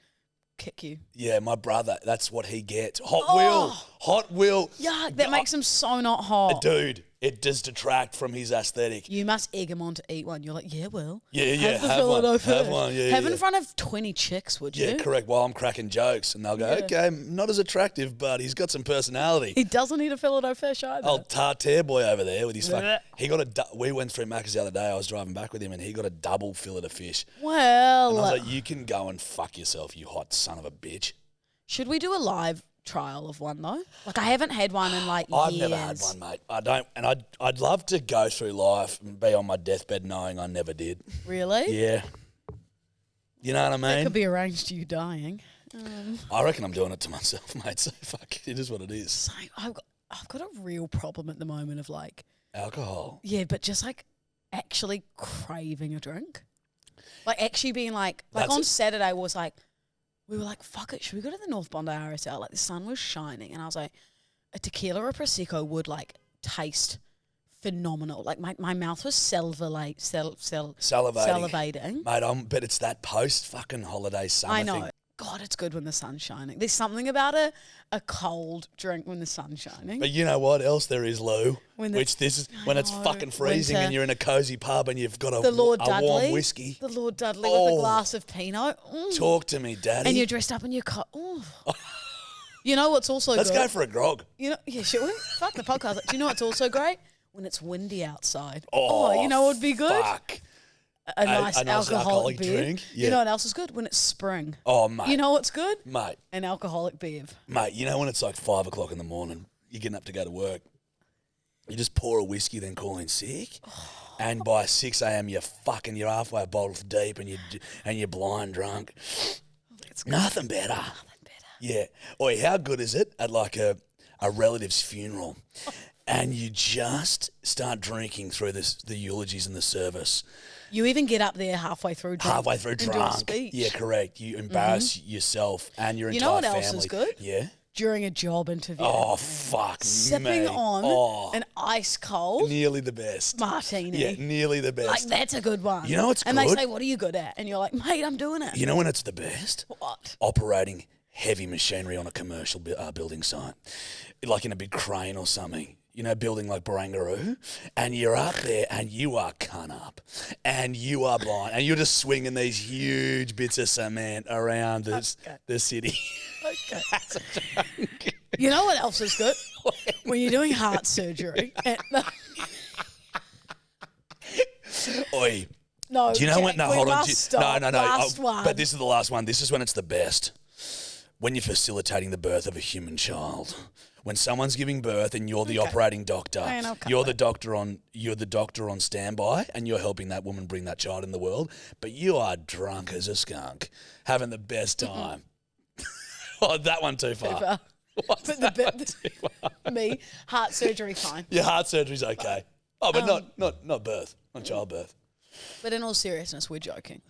kick you. Yeah, my brother, that's what he gets. Oh. Hot Wheel. Yuck, that makes him so not hot. Dude, it does detract from his aesthetic. You must egg him on to eat one. You're like, yeah, well. Yeah, have the have fillet one. o fish. Have one, yeah, Have yeah. in front of 20 chicks, would you? Yeah, correct. While I'm cracking jokes, and they'll go, okay, not as attractive, but he's got some personality. He doesn't eat a fillet o fish either. Old Tartare boy over there with his fuck. He got we went through Macca's the other day. I was driving back with him, and he got a double fillet of fish. Well. And I was like, you can go and fuck yourself, you hot son of a bitch. Should we do a live trial of one though? Like I haven't had one in like I've years. never had one, mate. I don't, and I'd love to go through life and be on my deathbed knowing I never did. Really? Yeah. You know what I mean? That could be arranged to you dying. I reckon I'm doing it to myself, mate. So fuck, it is what it is. So I've got a real problem at the moment of like Alcohol. yeah, but just like actually craving a drink. Like actually being like on Saturday was like we were like, fuck it, should we go to the North Bondi RSL? Like the sun was shining and I was like, a tequila or a Prosecco would like taste phenomenal. Like my mouth was salivating. Mate, but it's that post fucking holiday summer I know. thing. God, it's good when the sun's shining. There's something about a cold drink when the sun's shining. But you know what else there is, Lou? When It's fucking freezing winter. and you're in a cozy pub and you've got The Lord a Dudley. warm whiskey. The Lord Dudley with a glass of Pinot. Mm. Talk to me, Daddy. And you're dressed up in your coat. You know what's also Let's good? go for a grog. You know, yeah, should we? Fuck the podcast. Do you know what's also great? When it's windy outside. Oh, you know what would be good? Fuck. A nice alcoholic beer. drink. You know what else is good? When it's spring. Oh, mate. You know what's good? Mate. An alcoholic bev. Mate, you know when it's like 5 o'clock in the morning, you're getting up to go to work, you just pour a whiskey, then call in sick, and by 6 a.m. you're halfway a bottle deep and you're blind drunk. Nothing better. Yeah. Oi, how good is it at like a relative's funeral, and you just start drinking through the eulogies and the service. You even get up there halfway through drunk. And do a speech. Yeah, correct. You embarrass yourself and your You entire know what family. else is good? Yeah. During a job interview. Oh, fuck Sipping me. on an ice cold Nearly the best. martini. Yeah, nearly the best. Like, that's a good one. You know what's and good? they say, what are you good at? And you're like, mate, I'm doing it. You know when it's the best? What? Operating heavy machinery on a commercial building site, like in a big crane or something. You know, building like Barangaroo, and you're up there and you are cun up and you are blind and you're just swinging these huge bits of cement around the city. Okay. You know what else is good? When you're doing heart surgery. Oi. No, Do you know when? No, we hold on. must stop. No. Last one. But this is the last one. This is when it's the best. When you're facilitating the birth of a human child. When someone's giving birth and you're the operating doctor, you're the doctor on standby, and you're helping that woman bring that child in the world. But you are drunk as a skunk, having the best time. Oh, that one too far. But me, heart surgery, fine. Your heart surgery's okay. Oh, but not birth, not childbirth. But in all seriousness, we're joking.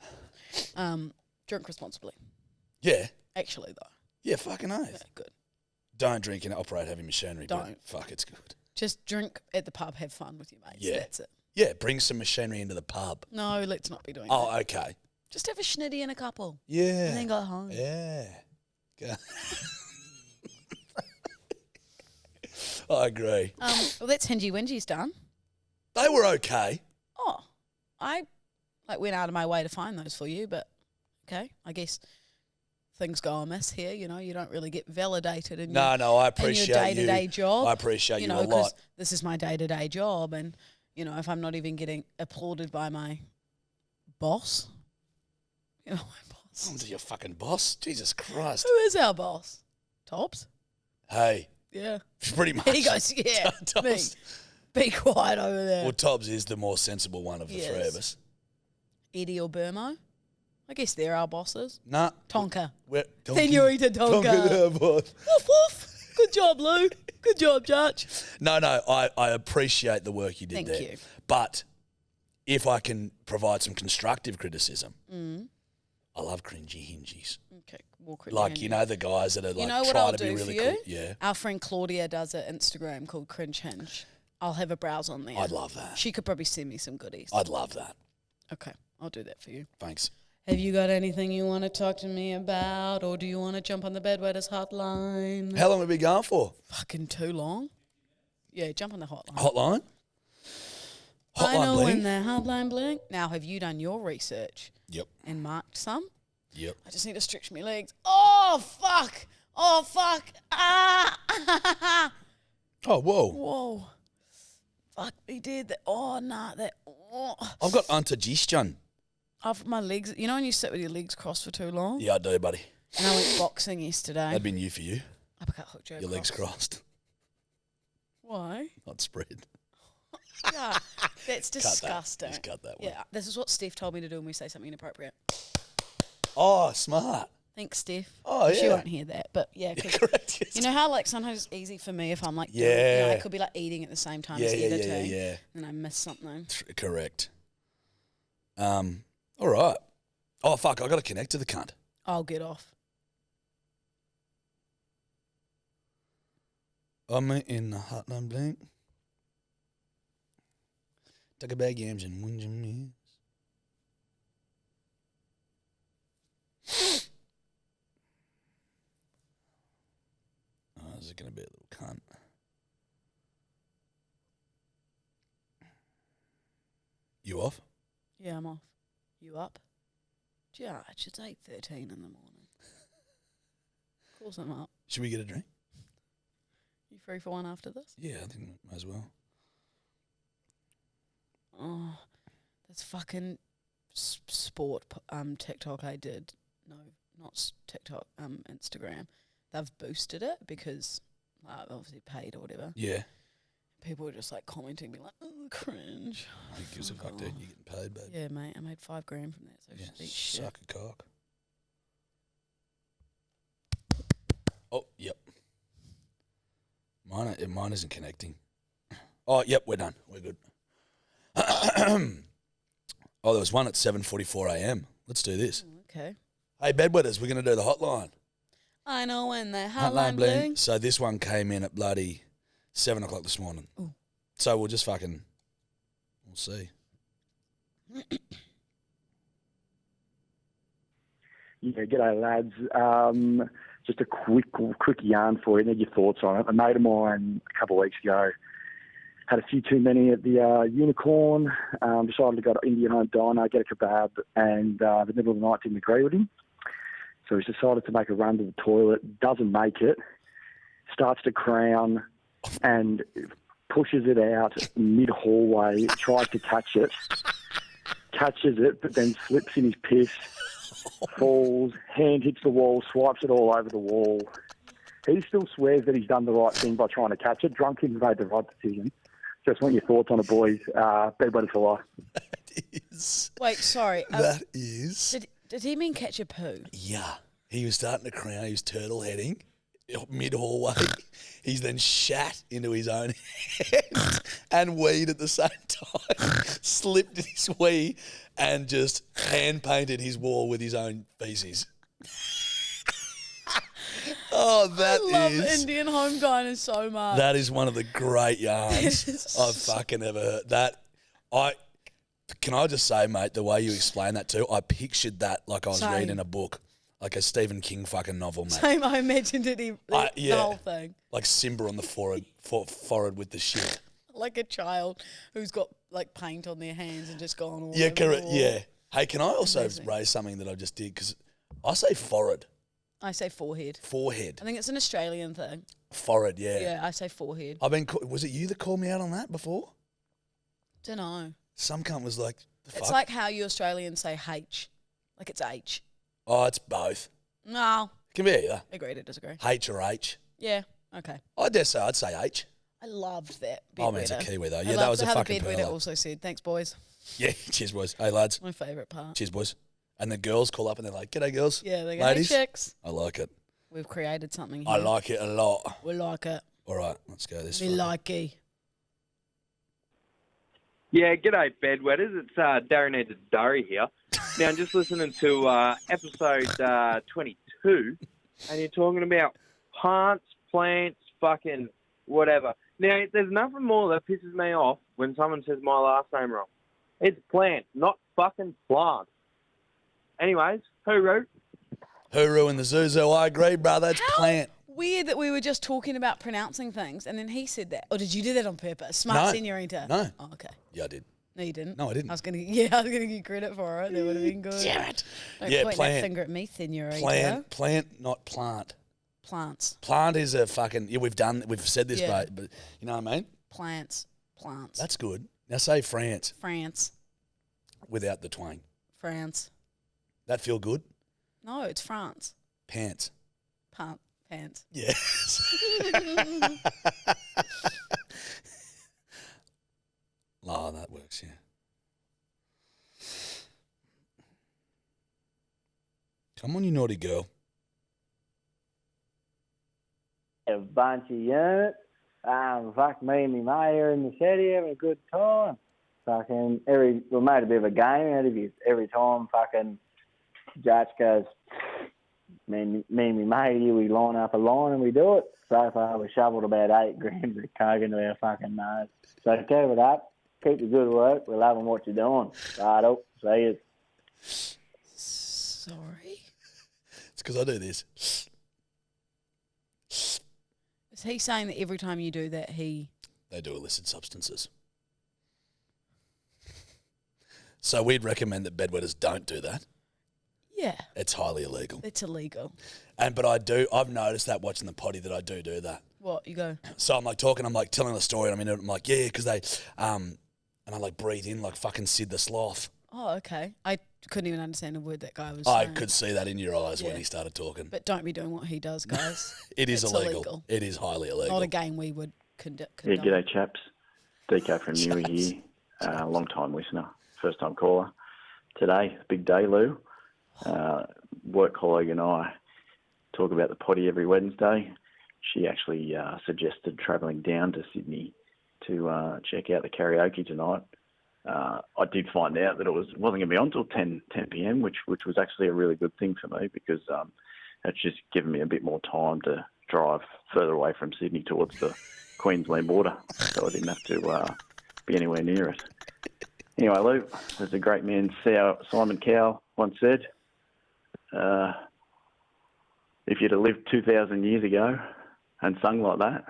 Drink responsibly. Yeah. Actually, though. Yeah, fucking oath. Yeah, good. Don't drink and operate heavy machinery. Don't. But fuck, it's good. Just drink at the pub, have fun with your mates. Yeah. That's it. Yeah, bring some machinery into the pub. No, let's not be doing Oh, that. okay. Just have a schnitty and a couple. Yeah. And then go home. Yeah. Go. I agree. Well, that's Hingy Wingy's done. They were okay. Oh, I went out of my way to find those for you, but okay, I guess things go amiss here. You know, you don't really get validated in No, I your appreciate day-to-day you. job. I appreciate you a 'cause lot. This is my day-to-day job, and you know, if I'm not even getting applauded by my boss, you know, my boss. Oh, your fucking boss. Jesus Christ. Who is our boss? Tops. Hey. Yeah. Pretty much. He goes, yeah. Me. Be quiet over there. Well, Tobbs is the more sensible one of the three of us. Eddie or Burmo? I guess they're our bosses. Nah. Tonka. Tonka. Senorita Tonka. boss. Woof woof. Good job, Lou. Good job, Judge. No, I appreciate the work you did Thank there. you. But if I can provide some constructive criticism, I love cringy hingies. Okay, more cringy. Like, you know, the guys that are like, you know what try I'll to be do really for cool. you? Yeah. Our friend Claudia does an Instagram called Cringe Hinge. I'll have a browse on there. I'd love that. She could probably send me some goodies. I'd love that. Okay, I'll do that for you. Thanks. Have you got anything you want to talk to me about, or do you want to jump on the Bedwetters Hotline? How long have we been going for? Fucking too long. Yeah, jump on the hotline. Hotline? I know Hotline when bling? the hotline blink. Now, have you done your research Yep. and marked some? Yep. I just need to stretch my legs. Oh, fuck. Oh, fuck. Ah. Oh, whoa. Whoa. Fuck, he did that. Oh, nah. That. Oh. I've got indigestion. My legs. You know when you sit with your legs crossed for too long? Yeah, I do, buddy. And I went boxing yesterday. That'd be new for you. I got hooked Your legs crossed. Why? Not spread. Yeah, that's disgusting. Just cut that one. Yeah, this is what Steph told me to do when we say something inappropriate. Oh, smart. Thanks, Steph. Oh, She yeah. won't hear that, but yeah, 'cause Correct. Yes. you know how like sometimes it's easy for me if I'm like, Yeah. I could be like eating at the same time Yeah, as yeah, yeah, editing, yeah. and I miss something. Correct. All right. Oh, fuck, I got to connect to the cunt. I'll get off. I'm in the hotline blank. Take a bag yams and whinge me. Oh, is it going to be a little cunt? You off? Yeah, I'm off. You up? Judge, it's 8:13 in the morning. Of course I'm up. Should we get a drink? You free for one after this? Yeah, I think we might as well. Oh, that's fucking sport TikTok I did. No, not TikTok, Instagram. They've boosted it because obviously paid or whatever. Yeah. People were just like commenting, be like, "Oh, cringe." Who gives a fuck, dude? You're getting paid, babe. Yeah, mate, I made $5 grand from that. So Yeah, eat shit. suck a cock. Oh, yep. Mine isn't connecting. Oh, yep, we're done. We're good. Oh, there was one at 7:44 a.m. Let's do this. Okay. Hey, Bedwetters, we're going to do the hotline. I know when the hotline bling. So this one came in at bloody 7 o'clock this morning. Ooh. So we'll just fucking, we'll see. Yeah, g'day lads. Just a quick yarn for you. Need your thoughts on it. A mate of mine a couple of weeks ago had a few too many at the Unicorn. Decided to go to Indian Home Diner, get a kebab, and the middle of the night didn't agree with him. So he's decided to make a run to the toilet. Doesn't make it. Starts to crown and pushes it out mid hallway. Tries to catch it. Catches it, but then slips in his piss. Falls, hand hits the wall, swipes it all over the wall. He still swears that he's done the right thing by trying to catch it. Drunk him made the right decision. Just want your thoughts on it, boys. Bedwetters for life. That is. Wait, sorry. That is. Did he mean catch a poo? Yeah. He was starting to crown. He was turtle heading mid hallway. He's then shat into his own hand and weed at the same time. Slipped in his wee and just hand painted his wall with his own feces. Oh, that I love is. Indian Home Diner so much. That is one of the great yarns I've fucking ever heard. Can I just say, mate, the way you explain that too, I pictured that like I was Same. reading a book, like a Stephen King fucking novel, mate. Same, I imagined it. The Yeah. whole thing. Like Simba on the forehead with the shit. Like a child who's got like paint on their hands and just gone all Yeah, over correct. the wall. Yeah. Hey, can I also Amazing. raise something that I just did? Because I say forehead. I say forehead. Forehead. I think it's an Australian thing. Forehead, yeah. Yeah, I say forehead. Was it you that called me out on that before? Don't know. Some cunt was like, the It's fuck? like how you Australians say H. Like it's H. Oh, it's both. No. Can be either. Agree to disagree. H or H. Yeah. Okay. I dare say I'd say H. I loved that. Oh, man, it's a bedwetter. Kiwi though. I Yeah, that loved was a how fucking the bedwetter pearler. also said, "Thanks, boys." Yeah, cheers, boys. Hey, lads. My favourite part. Cheers, boys. And the girls call up and they're like, "G'day, girls." Yeah, they go, ladies. "Hey, chicks." I like it. We've created something here. I like it a lot. We like it. All right, let's go this We fucking- like it. Yeah, g'day, Bedwetters. It's Darren Edwards Durry here. Now, I'm just listening to episode 22, and you're talking about plants, fucking whatever. Now, there's nothing more that pisses me off when someone says my last name wrong. It's plant, not fucking plant. Anyways, hooroo. Hooroo in the Zuzu. I agree, brother. It's plant. Weird that we were just talking about pronouncing things and then he said that. Or did you do that on purpose? Smart senorita. No. Oh, okay. Yeah, I did. No, you didn't. No, I didn't. I was gonna give you credit for it. That would have been good. Damn it. Don't point that finger at me, senorita. Plant, not plant. Plants. Plant is a fucking we've said this, but you know what I mean? Plants. That's good. Now say France. France. Without the twang. France. That feel good? No, it's France. Pants. Pants. Yes. Oh, that works, yeah. Come on, you naughty girl. A bunch of units. Fuck me and my mate here in the city having a good time. Fucking we made a bit of a game out of it. Every time fucking Judge goes, me and my mate here, we line up a line and we do it. So far we shoveled about 8 grams of coke into our fucking nose. So keep it up. Keep the good work. We're loving what you're doing. Righto. See you. Sorry. It's because I do this. Is he saying that every time you do that, They do illicit substances. So we'd recommend that bedwetters don't do that. Yeah. It's highly illegal. It's illegal. But I've noticed that watching the potty that I do that. What? You go? So I'm like talking, I'm like telling the story, and I'm like, yeah, because they, and I like breathe in like fucking Sid the Sloth. Oh, okay. I couldn't even understand a word that guy was I saying. could see that in your eyes when he started talking. But don't be doing what he does, guys. It's illegal. It is highly illegal. Not a game we would condone. Yeah, g'day chaps. DK from Newey here. Long time listener, first time caller. Today, big day, Lou. Work colleague and I talk about the potty every Wednesday. She actually suggested travelling down to Sydney to check out the karaoke tonight. I did find out that it wasn't going to be on until 10 p.m, which was actually a really good thing for me because it's just given me a bit more time to drive further away from Sydney towards the Queensland border, so I didn't have to be anywhere near it. Anyway, Lou, as a great man, Simon Cowell, once said, if you'd have lived 2,000 years ago and sung like that,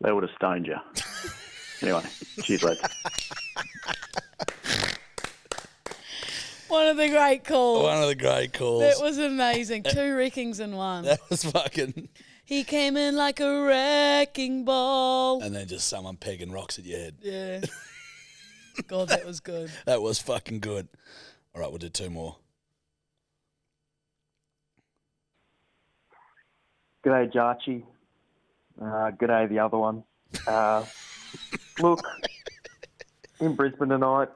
they would have stoned you. Anyway, cheers, lads. One of the great calls. That was amazing. 2 wreckings in one. That was fucking... He came in like a wrecking ball. And then just someone pegging rocks at your head. Yeah. God, that was good. That was fucking good. All right, we'll do 2 more. G'day, Jarchi. G'day, the other one. Look, in Brisbane tonight,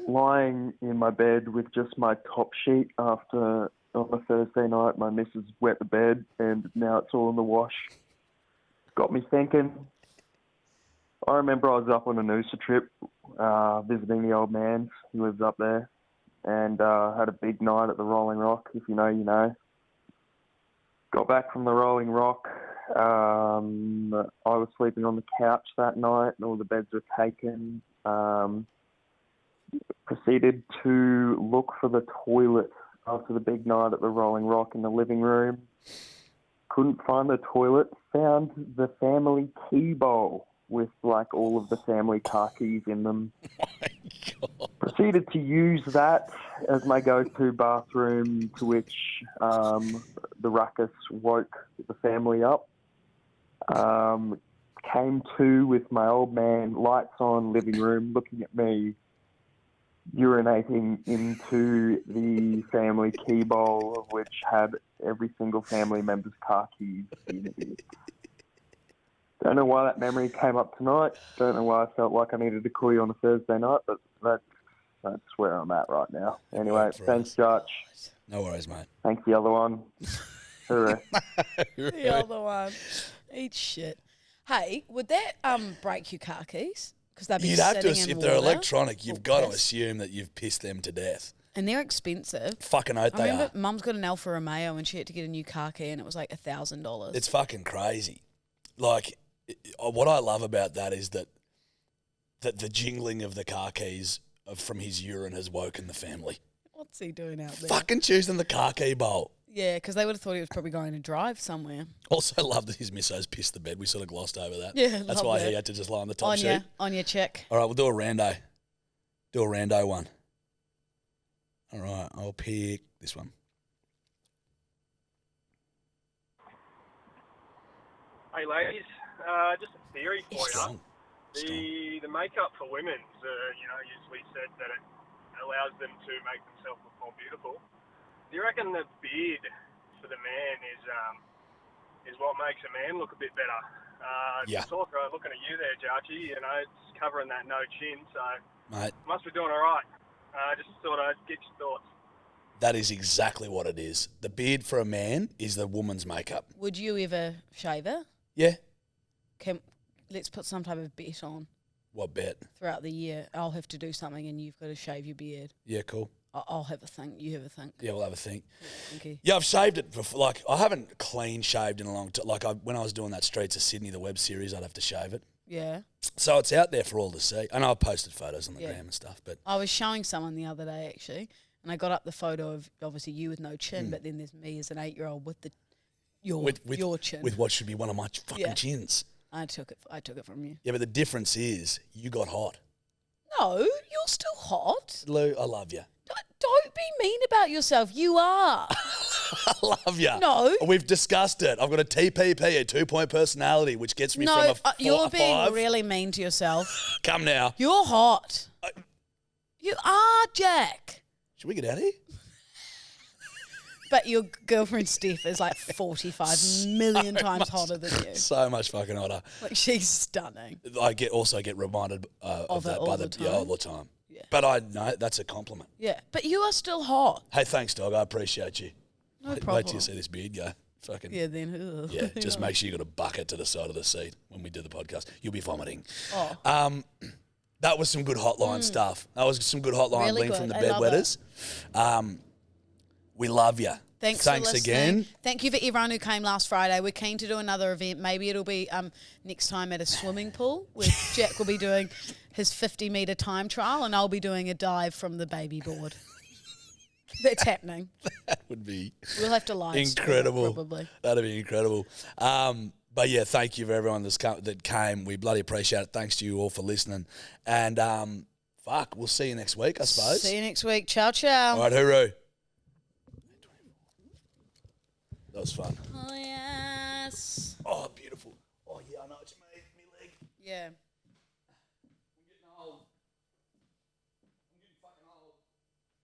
lying in my bed with just my top sheet after on a Thursday night, my missus wet the bed and now it's all in the wash. Got me thinking. I remember I was up on a Noosa trip visiting the old man who lives up there and had a big night at the Rolling Rock. If you know, you know. Got back from the Rolling Rock. I was sleeping on the couch that night and all the beds were taken. Proceeded to look for the toilet after the big night at the Rolling Rock in the living room. Couldn't find the toilet. Found the family key bowl with like all of the family car keys in them. Oh my God. Proceeded to use that as my go-to bathroom, to which the ruckus woke the family up. Came to with my old man, lights on, living room, looking at me, urinating into the family key bowl, of which had every single family member's car keys in it. Don't know why that memory came up tonight. Don't know why I felt like I needed to call you on a Thursday night, but that's where I'm at right now. Anyway, thanks, Josh. No worries, mate. Thanks, the other one. Hooray. The other one. Eat shit. Hey, would that break your car keys? Because they'd be You'd have to, sitting in if they're water electronic, you've or got to piss. assume that you've pissed them to death. And they're expensive. Fucking oath I they remember are. Mum's got an Alfa Romeo and she had to get a new car key and it was like $1,000. It's fucking crazy. Like, what I love about that is that the jingling of the car keys from his urine has woken the family. What's he doing out there? Fucking choosing the car key bowl. Yeah, because they would have thought he was probably going to drive somewhere. Also love that his missos pissed the bed. We sort of glossed over that. Yeah, That's love why that. he had to just lie on the top sheet. On your chick. All right, we'll do a rando. Do a rando one. All right, I'll pick this one. Hey ladies, just a theory for you. The makeup for women, usually said that it allows them to make themselves look more beautiful. Do you reckon the beard for the man is what makes a man look a bit better? Yeah. Looking at you there, Jarchi, it's covering that no chin, so Mate, must be doing all right. Just thought I'd get your thoughts. that is exactly what it is. The beard for a man is the woman's makeup. Would you ever shave it? Yeah. Let's put some type of bet on What bet? throughout the year. I'll have to do something and you've got to shave your beard. Yeah, cool. I'll have a think. You have a think. Yeah, we'll have a think. Thank you. Yeah, I've shaved it before. Like, I haven't clean shaved in a long time. Like, when I was doing that Streets of Sydney, the web series, I'd have to shave it. Yeah. So it's out there for all to see. I know I've posted photos on the Yeah. gram and stuff, but I was showing someone the other day actually, and I got up the photo of obviously you with no chin, but then there's me as an 8-year-old with your chin. with what should be one of my fucking Yeah. chins. I took it from you. Yeah, but the difference is you got hot. No, you're still hot. Lou, I love you. Don't be mean about yourself. You are. I love you. No. We've discussed it. I've got a TPP, a 2-point personality, which gets me No, from you're a being 5. really mean to yourself. Come now. You're hot. You are, Jack. Should we get out of here? But your girlfriend Steph is like 45 million times hotter than you. So much fucking hotter. Like she's stunning. I also get reminded of that it all by the yeah, all the time. Yeah. But I know that's a compliment. Yeah, but you are still hot. Hey, thanks, dog. I appreciate you. No Wait problem. till you see this beard go. Fucking Yeah, then. yeah. Just make sure you got a bucket to the side of the seat when we do the podcast. You'll be vomiting. Oh. That was some good hotline stuff. That was some good hotline Really bling good. from the I love Bedwetters. We love you. Thanks for listening. again. Thank you for everyone who came last Friday. We're keen to do another event. Maybe it'll be next time at a swimming pool where Jack will be doing his 50-metre time trial and I'll be doing a dive from the baby board. That's happening. That would be We'll have to live incredible. stream it, probably. That'd be incredible. But yeah, thank you for everyone that came. We bloody appreciate it. Thanks to you all for listening. And we'll see you next week, I suppose. See you next week. Ciao, ciao. All right, hooroo. That was fun. Oh, yes. Oh, beautiful. Oh, yeah, I know it's me leg. Yeah.